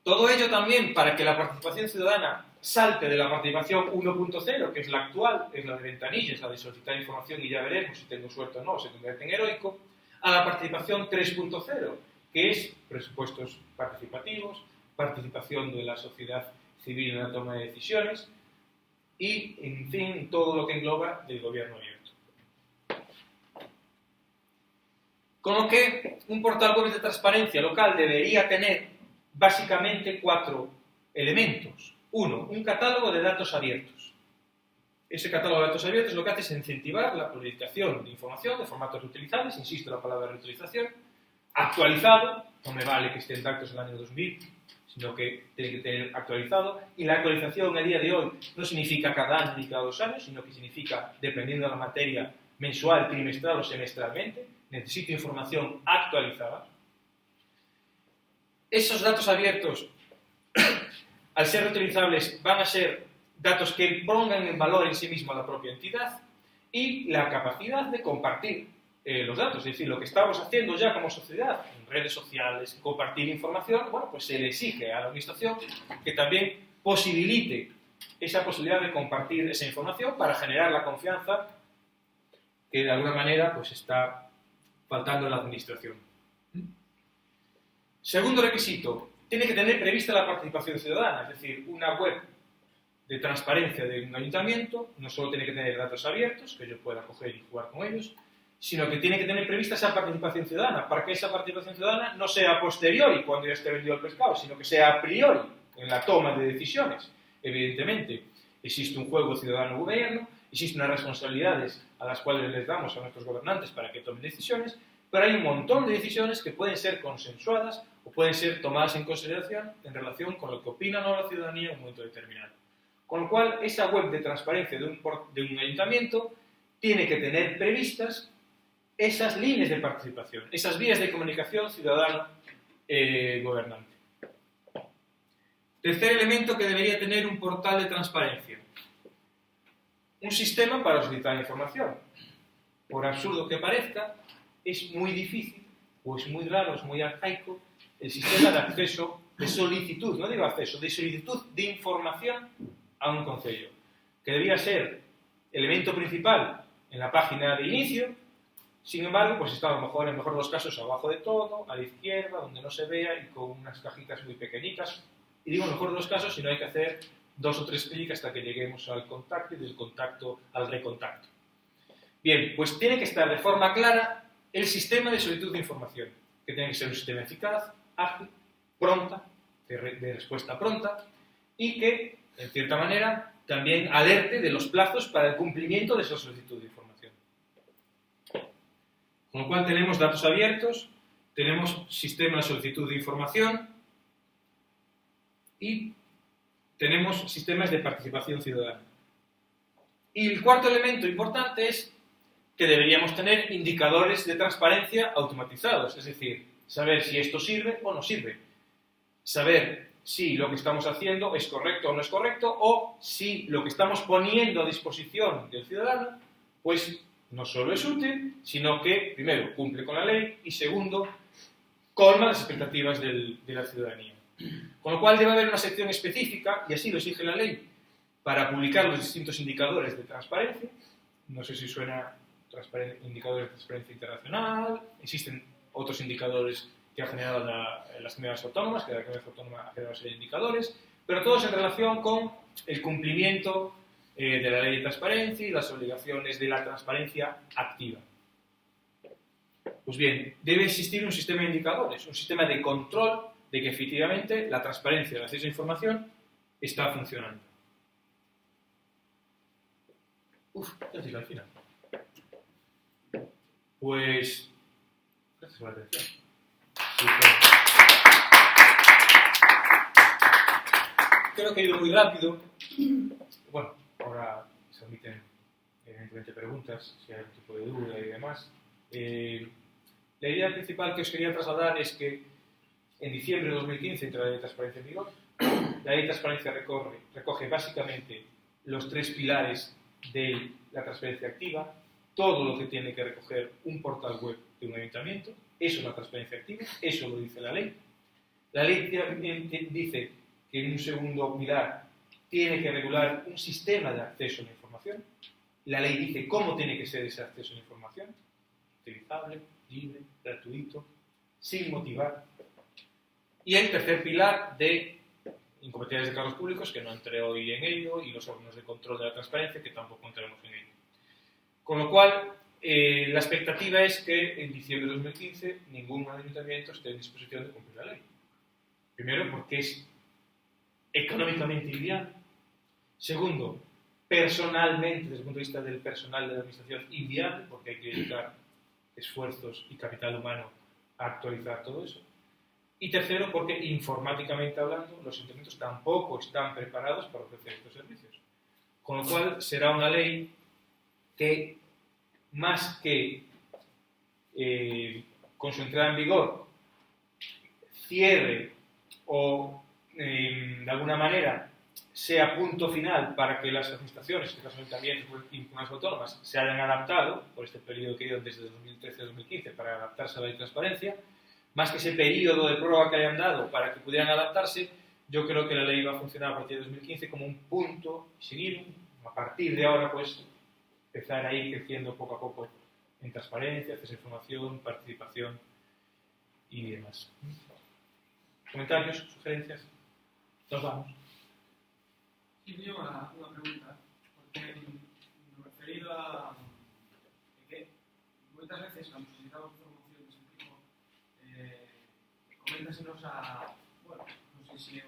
Todo ello también para que la participación ciudadana salte de la participación 1.0, que es la actual, es la de ventanilla, es la de solicitar información y ya veremos si tengo suerte o no, se convierte en heroico, a la participación 3.0, que es presupuestos participativos, participación de la sociedad civil en la toma de decisiones y, en fin, todo lo que engloba del gobierno abierto. Con lo que un portal web de transparencia local debería tener básicamente 4 elementos. 1. Un catálogo de datos abiertos. Ese catálogo de datos abiertos lo que hace es incentivar la publicación de información de formatos reutilizables, insisto en la palabra reutilización, actualizado, no me vale que estén datos en el año 2000, sino que tiene que tener actualizado, y la actualización a día de hoy no significa cada año ni cada 2 años, sino que significa, dependiendo de la materia, mensual, trimestral o semestralmente. Necesito información actualizada. Esos datos abiertos, al ser reutilizables, van a ser datos que pongan en valor en sí mismo a la propia entidad y la capacidad de compartir los datos. Es decir, lo que estamos haciendo ya como sociedad, en redes sociales, compartir información, bueno, pues se le exige a la administración que también posibilite esa posibilidad de compartir esa información para generar la confianza que de alguna manera pues está faltando en la administración. Segundo requisito, tiene que tener prevista la participación ciudadana, es decir, una web de transparencia de un ayuntamiento no solo tiene que tener datos abiertos, que yo pueda coger y jugar con ellos, sino que tiene que tener prevista esa participación ciudadana, para que esa participación ciudadana no sea a posteriori, cuando ya esté vendido el pescado, sino que sea a priori, en la toma de decisiones. Evidentemente, existe un juego ciudadano-gobierno, existen unas responsabilidades a las cuales les damos a nuestros gobernantes para que tomen decisiones, pero hay un montón de decisiones que pueden ser consensuadas o pueden ser tomadas en consideración en relación con lo que opina o no la ciudadanía en un momento determinado. Con lo cual, esa web de transparencia de un ayuntamiento tiene que tener previstas esas líneas de participación, esas vías de comunicación ciudadano-gobernante. Tercer elemento que debería tener un portal de transparencia. Un sistema para solicitar información. Por absurdo que parezca, es muy difícil, o es muy raro, es muy arcaico, el sistema de acceso, de solicitud, no digo acceso, de solicitud de información a un concello, que debía ser elemento principal en la página de inicio. Sin embargo, pues está a lo mejor, en el mejor de los casos, abajo de todo, a la izquierda, donde no se vea y con unas cajitas muy pequeñitas. Y digo en el mejor de los casos si no hay que hacer 2 o 3 clics hasta que lleguemos al contacto y del contacto al recontacto. Bien, pues tiene que estar de forma clara el sistema de solicitud de información, que tiene que ser un sistema eficaz, ágil, pronta, de respuesta pronta, y que, en cierta manera, también alerte de los plazos para el cumplimiento de esa solicitud de información. Con lo cual tenemos datos abiertos, tenemos sistema de solicitud de información y tenemos sistemas de participación ciudadana. Y el cuarto elemento importante es que deberíamos tener indicadores de transparencia automatizados, es decir, saber si esto sirve o no sirve, saber si lo que estamos haciendo es correcto o no es correcto, o si lo que estamos poniendo a disposición del ciudadano, pues no solo es útil, sino que, primero, cumple con la ley y, segundo, colma las expectativas de la ciudadanía. Con lo cual debe haber una sección específica, y así lo exige la ley, para publicar los distintos indicadores de transparencia. No sé si suena indicadores de transparencia internacional, existen otros indicadores que ha generado las comunidades autónomas, que la comunidad autónoma ha generado una serie de indicadores, pero todos en relación con el cumplimiento de la ley de transparencia y las obligaciones de la transparencia activa. Pues bien, debe existir un sistema de indicadores, un sistema de control de que efectivamente la transparencia del acceso a información está funcionando. Ya llega al final. Pues, gracias por la atención. Creo que he ido muy rápido. Bueno, ahora se admiten evidentemente preguntas, si hay algún tipo de duda y demás. La idea principal que os quería trasladar es que en diciembre de 2015 entra la ley de transparencia en vigor. La ley de transparencia recoge básicamente los 3 pilares de la transparencia activa, todo lo que tiene que recoger un portal web de un ayuntamiento. Eso es la transparencia activa, eso lo dice la ley. La ley dice que en un segundo pilar tiene que regular un sistema de acceso a la información. La ley dice cómo tiene que ser ese acceso a la información: utilizable, libre, gratuito, sin motivar. Y el tercer pilar de incompetencias de cargos públicos, que no entré hoy en ello, y los órganos de control de la transparencia, que tampoco entraremos en ello. Con lo cual, la expectativa es que en diciembre de 2015 ningún ayuntamiento esté en disposición de cumplir la ley. Primero, porque es económicamente inviable. Segundo, personalmente, desde el punto de vista del personal de la administración, inviable, porque hay que dedicar esfuerzos y capital humano a actualizar todo eso. Y tercero, porque informáticamente hablando, los ayuntamientos tampoco están preparados para ofrecer estos servicios. Con lo cual, será una ley que, más que con su entrada en vigor, cierre o de alguna manera sea punto final para que las administraciones, en este caso también y comunidades autónomas, se hayan adaptado por este periodo que dio desde 2013 a 2015 para adaptarse a la ley de transparencia, más que ese periodo de prueba que hayan dado para que pudieran adaptarse, yo creo que la ley va a funcionar a partir de 2015 como un punto seguido. A partir de ahora, pues, empezar a ir creciendo poco a poco en transparencia, acceso a información, participación y demás. ¿Comentarios? ¿Sugerencias? Nos vamos. Sí, yo una pregunta, porque lo referido a que muchas veces cuando solicitamos información de ese tipo, coméntasenos a, bueno, non sei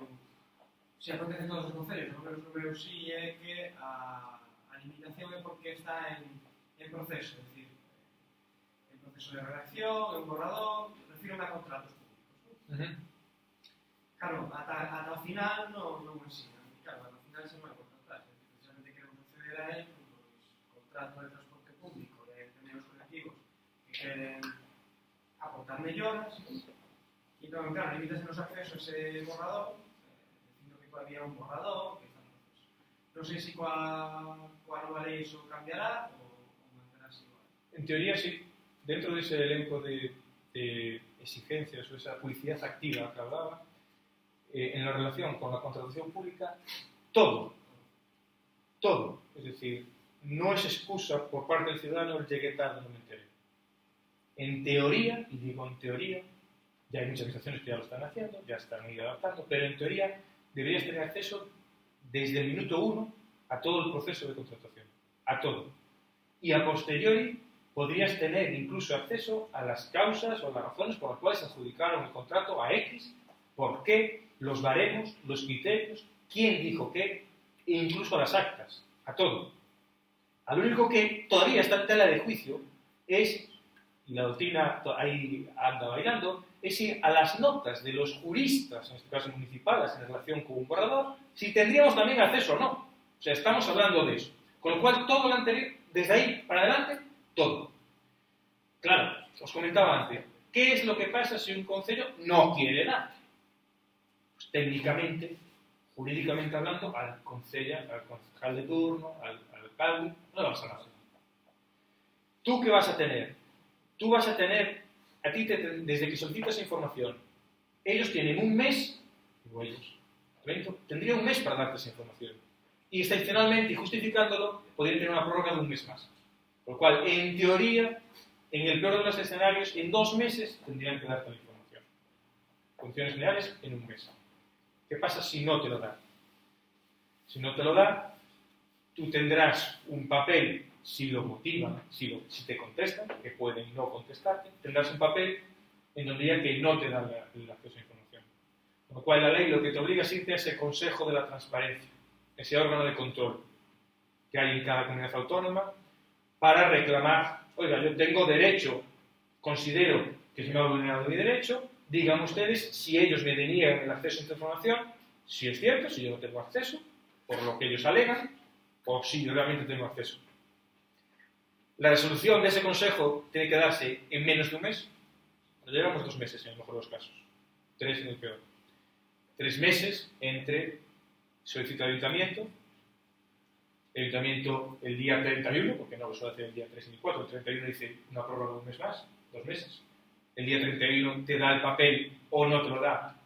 se acontece en todos os concellos, non menos no meu sí é que a limitación é porque está en proceso, é dicir, en proceso de redacción, en borrador, refiro a contratos públicos. Claro, ata o final non ensinan. Claro, ao final se non é contratar, precisamente queremos acceder a él, pois, contrato de transporte público de medios colectivos que queren aportar melloras, e entón, claro, limítase nos accesos a ese borrador, dicindo que había un borrador, que está en proceso. Non sei se coa nova lei iso cambiará ou manterase igual. En teoría, sí. Dentro de ese elenco de exigencias o esa publicidad activa que hablaba, en la relación con la contratación pública, todo, es decir, no es excusa por parte del ciudadano el llegué tarde, no me enteré. En teoría, y digo en teoría, ya hay muchas administraciones que ya lo están haciendo, ya están ahí adaptando, pero en teoría deberías tener acceso desde el minuto 1 a todo el proceso de contratación, a todo. Y a posteriori podrías tener incluso acceso a las causas o las razones por las cuales adjudicaron el contrato a X, por qué, los baremos, los criterios, quién dijo qué, e incluso a las actas, a todo. A lo único que todavía está en tela de juicio es, y la doctrina ahí anda bailando, es si a las notas de los juristas, en este caso municipales, en relación con un borrador, si tendríamos también acceso o no. O sea, estamos hablando de eso. Con lo cual, todo lo anterior, desde ahí para adelante, todo. Claro, os comentaba antes, ¿qué es lo que pasa si un concello no quiere dar? Pues técnicamente, jurídicamente hablando, al concejal de turno, al alcalde, no le vas a dar. ¿Tú qué vas a tener? Tú vas a tener, desde que solicitas información, ellos tienen un mes, digo ellos, tendría un mes para darte esa información. Y excepcionalmente, y justificándolo, podrían tener una prórroga de un mes más. Por lo cual, en teoría, en el peor de los escenarios, en 2 meses tendrían que darte la información. Funciones generales, en un mes. ¿Qué pasa si no te lo da? Si no te lo da, tú tendrás un papel, si lo motivan, si te contestan, que pueden no contestarte, tendrás un papel en donde diga que no te dan el acceso a información. Con lo cual, la ley lo que te obliga es irte a ese Consejo de la Transparencia, ese órgano de control que hay en cada comunidad autónoma, para reclamar, oiga, yo tengo derecho, considero que se me ha vulnerado mi derecho, digan ustedes si ellos me deniegan el acceso a esta información, si es cierto, si yo no tengo acceso, por lo que ellos alegan, o si yo realmente tengo acceso. La resolución de ese consejo tiene que darse en menos de un mes. Nos llevamos 2 meses en el mejor de los casos, 3 en el peor. 3 meses entre solicita el ayuntamiento el día 31, porque no lo suele hacer el día 3 ni 4, el 31 dice una prórroga de un mes más, 2 meses. El día 31 te da el papel o no te lo da,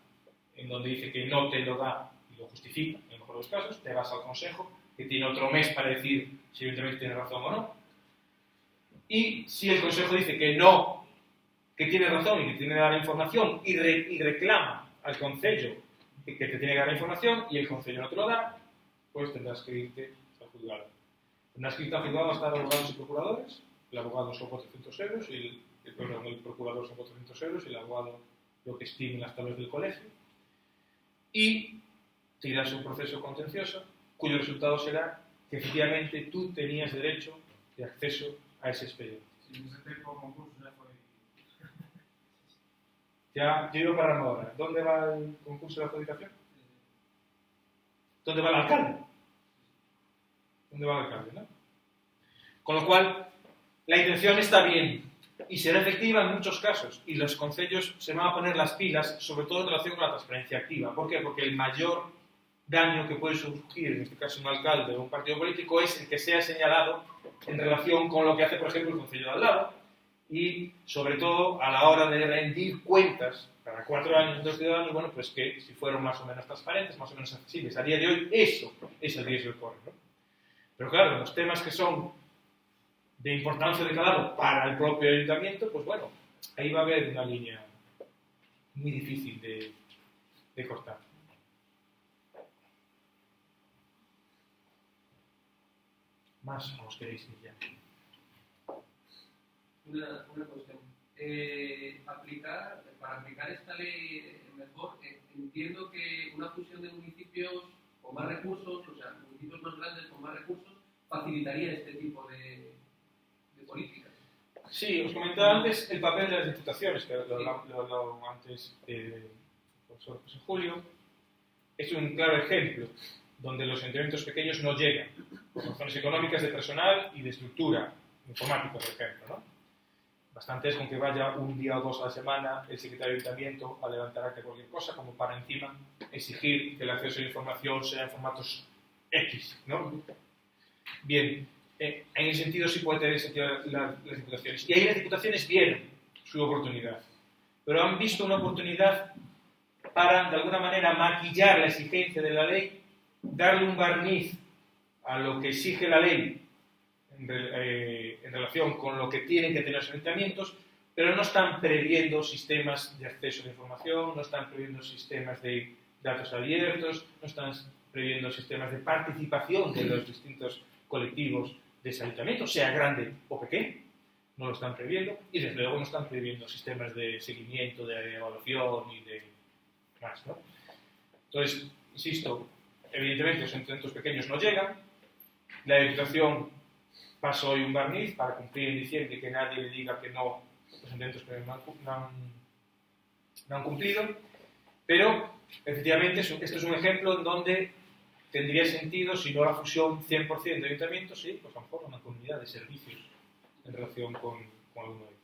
en donde dice que no te lo da y lo justifica, en el mejor de los casos, te vas al consejo, que tiene otro mes para decir si el ayuntamiento tiene razón o no. Y si el consejo dice que no, que tiene razón y que tiene que dar la información y reclama al concello que te tiene que dar la información y el concello no te lo da, pues tendrás que irte al juzgado. Tendrás que irte al juzgado a estar abogados y procuradores. El abogado son 400 euros y el procurador son 400 euros y el abogado lo que estimen las tablas del colegio. Y te irás a un proceso contencioso cuyo resultado será que efectivamente tú tenías derecho de acceso a ese expediente. Si me senté por concurso ya fue... Ya, yo iba para ahora. ¿Dónde va el concurso de adjudicación? ¿Dónde va el alcalde? ¿Dónde va el alcalde, no? Con lo cual, la intención está bien y será efectiva en muchos casos y los concellos se van a poner las pilas, sobre todo en relación con la transparencia activa. ¿Por qué? Porque el mayor daño que puede surgir, en este caso un alcalde o un partido político, es el que sea señalado en relación con lo que hace, por ejemplo, el concello de al lado y, sobre todo, a la hora de rendir cuentas cada 4 años de los ciudadanos, bueno, pues que si fueron más o menos transparentes, más o menos accesibles. A día de hoy, eso es el riesgo que corre, ¿no? Pero claro, los temas que son de importancia de calado para el propio ayuntamiento, pues bueno, ahí va a haber una línea muy difícil de cortar. Más os queréis ir ya. Una cuestión. Para aplicar esta ley mejor, entiendo que una fusión de municipios con más recursos, o sea, municipios más grandes con más recursos, facilitaría este tipo de políticas. Sí, os comentaba antes el papel de las diputaciones, que lo hablaba antes el profesor José Julio. Es un claro ejemplo donde los ayuntamientos pequeños no llegan, por razones económicas, de personal y de estructura informática, por ejemplo, ¿no? Bastante es con que vaya un día o 2 a la semana el secretario de ayuntamiento a levantar acta de cualquier cosa, como para encima exigir que el acceso a la información sea en formatos X, ¿no? Bien, en ese sentido sí puede tener sentido las diputaciones. Y ahí las diputaciones vieron su oportunidad, pero han visto una oportunidad para, de alguna manera, maquillar la exigencia de la ley, darle un barniz a lo que exige la ley en relación con lo que tienen que tener los ayuntamientos, pero no están previendo sistemas de acceso a la información, no están previendo sistemas de datos abiertos, no están previendo sistemas de participación de los distintos colectivos de ese ayuntamiento, sea grande o pequeño, no lo están previendo, y desde luego no están previendo sistemas de seguimiento, de evaluación y de más, ¿no? Entonces, insisto, evidentemente los ayuntamientos pequeños no llegan, la Diputación pasó hoy un barniz para cumplir en diciembre y que nadie le diga que no, los ayuntamientos pequeños no han cumplido, pero efectivamente esto es un ejemplo en donde tendría sentido, si no la fusión 100% de ayuntamientos, sí, pues a lo mejor una comunidad de servicios en relación con alguno de ellos.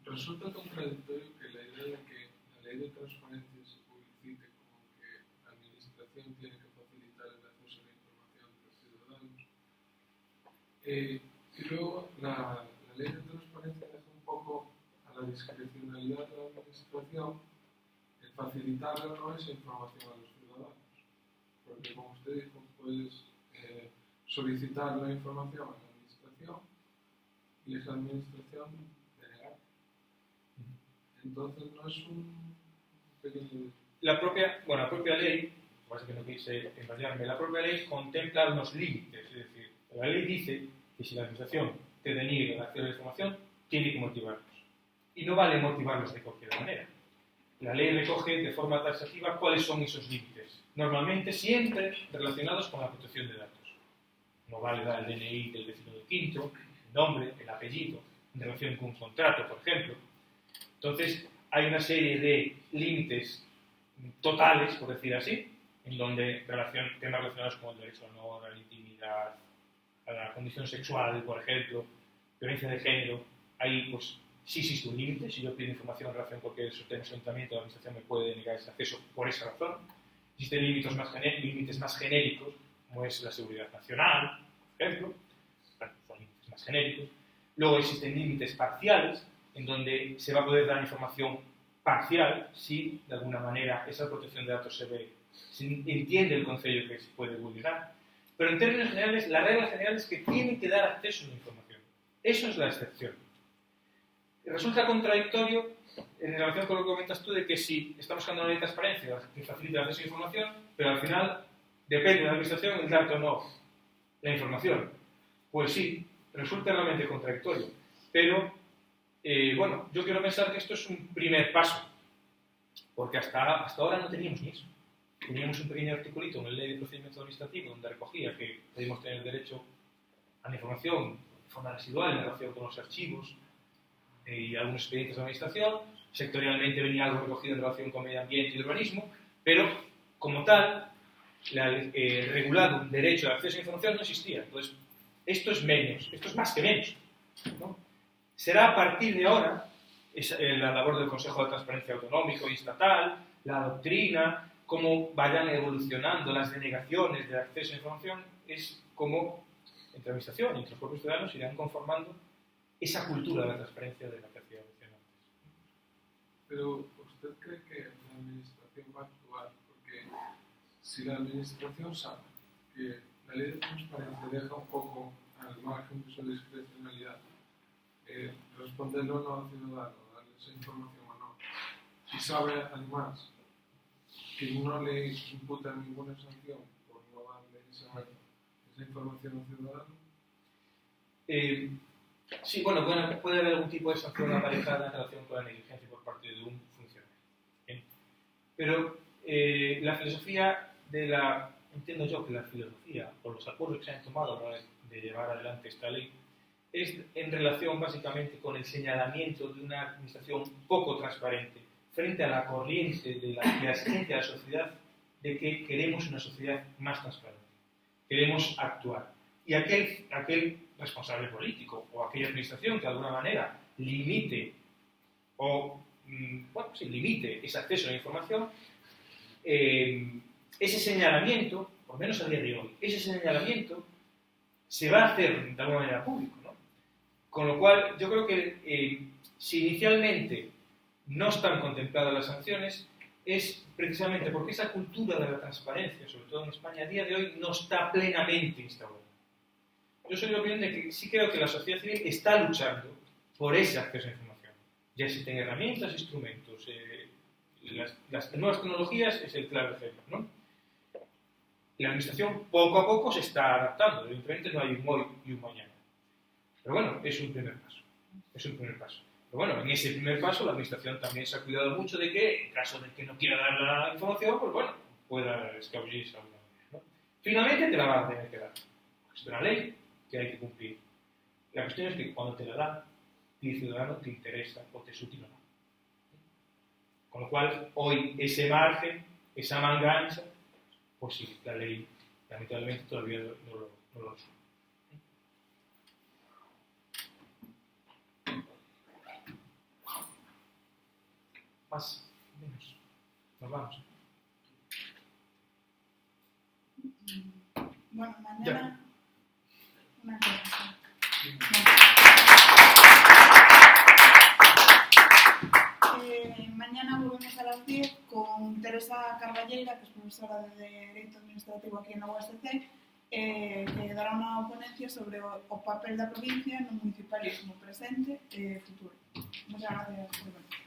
Resulta contradictorio que la idea de que la ley de transparencia se publicite como que la administración tiene que facilitar el acceso a la información de los ciudadanos. Y luego la ley de transparencia deja un poco a la discrecionalidad de la administración el facilitar o no esa información a los ciudadanos. Porque como usted dijo, puedes solicitar la información a la administración y esa administración denegar. Entonces no es un pequeño... La propia ley, parece que no quise enrollarme, la propia ley contempla unos límites, es decir, la ley dice que si la administración te deniega el acceso a la información, tiene que motivarlos. Y no vale motivarlos de cualquier manera. La ley recoge de forma taxativa cuáles son esos límites, normalmente siempre relacionados con la protección de datos. No vale dar el DNI del vecino del quinto, el nombre, el apellido, en relación con un contrato, por ejemplo. Entonces, hay una serie de límites totales, por decir así, en donde temas relacionados con el derecho al honor, a la intimidad, a la condición sexual, por ejemplo, violencia de género, ahí pues sí existe un límite. Si yo pido información en relación con cualquier tema de ayuntamiento, la administración me puede denegar ese acceso por esa razón. Existen límites más genéricos, como es la seguridad nacional, por ejemplo, son límites más genéricos. Luego existen límites parciales, en donde se va a poder dar información parcial si de alguna manera esa protección de datos se entiende el concepto que se puede vulnerar. Pero en términos generales, la regla general es que tiene que dar acceso a la información. Eso es la excepción. Resulta contradictorio en relación con lo que comentas tú de que si estamos buscando una ley de transparencia que facilita el acceso a la información, pero al final depende de la administración el dar o no la información. Pues sí, resulta realmente contradictorio. Pero, bueno, yo quiero pensar que esto es un primer paso, porque hasta ahora no teníamos ni eso. Teníamos un pequeño articulito en la ley de procedimiento administrativo donde recogía que debemos tener derecho a la información de forma residual en relación con los archivos y algunos expedientes de administración. Sectorialmente venía algo recogido en relación con medio ambiente y urbanismo, pero como tal, regulado un derecho de acceso a la información no existía. Entonces, esto es más que menos, ¿no? Será a partir de ahora la labor del Consejo de Transparencia Autonómico y Estatal, la doctrina, cómo vayan evolucionando las denegaciones de acceso a la información, es como entre la administración y entre los propios ciudadanos irán conformando esa cultura de la transparencia de la que hacía mención antes. Pero, ¿usted cree que la administración va a actuar? Porque si la administración sabe que la ley de transparencia deja un poco al margen de su discrecionalidad responderlo o no al ciudadano, darle esa información o no, y sabe además que no le imputa ninguna sanción por no darle esa información al ciudadano. Sí, bueno, puede haber algún tipo de sanción aparejada en relación con la negligencia por parte de un funcionario. ¿Bien? Pero la filosofía entiendo yo que la filosofía, o los acuerdos que se han tomado a la hora de llevar adelante esta ley, es en relación básicamente con el señalamiento de una administración poco transparente frente a la corriente de la exigencia de la sociedad de que queremos una sociedad más transparente. Queremos actuar. Y aquel responsable político o aquella administración que de alguna manera limite ese acceso a la información, ese señalamiento, por lo menos a día de hoy, ese señalamiento se va a hacer de alguna manera público, ¿no? Con lo cual, yo creo que si inicialmente no están contempladas las sanciones, es precisamente porque esa cultura de la transparencia, sobre todo en España, a día de hoy no está plenamente instaurada. Yo soy de la opinión de que sí creo que la sociedad civil está luchando por ese acceso a la información. Ya existen herramientas, instrumentos, las nuevas tecnologías es el claro ejemplo, ¿no? La administración poco a poco se está adaptando, evidentemente no hay un hoy y un mañana. Pero bueno, es un primer paso. Es un primer paso. Pero bueno, en ese primer paso la administración también se ha cuidado mucho de que, en caso de que no quiera dar la información, pues bueno, pueda escabullirse de alguna manera, ¿no? Finalmente te la van a tener que dar. Es una ley que hay que cumplir. La cuestión es que cuando te la dan, el ciudadano te interesa o te es útil o no. Con lo cual, hoy ese margen, esa manga ancha, pues sí, la ley lamentablemente todavía no lo resuelve. Más o menos. Nos vamos. Bueno, mañana... Una cosa. Mañana volvemos a las 10 con Teresa Carballeira, que es profesora de Dereito Administrativo aquí en la USC, que dará una ponencia sobre o papel da provincia no municipalismo presente e futuro. Muchas gracias por venir.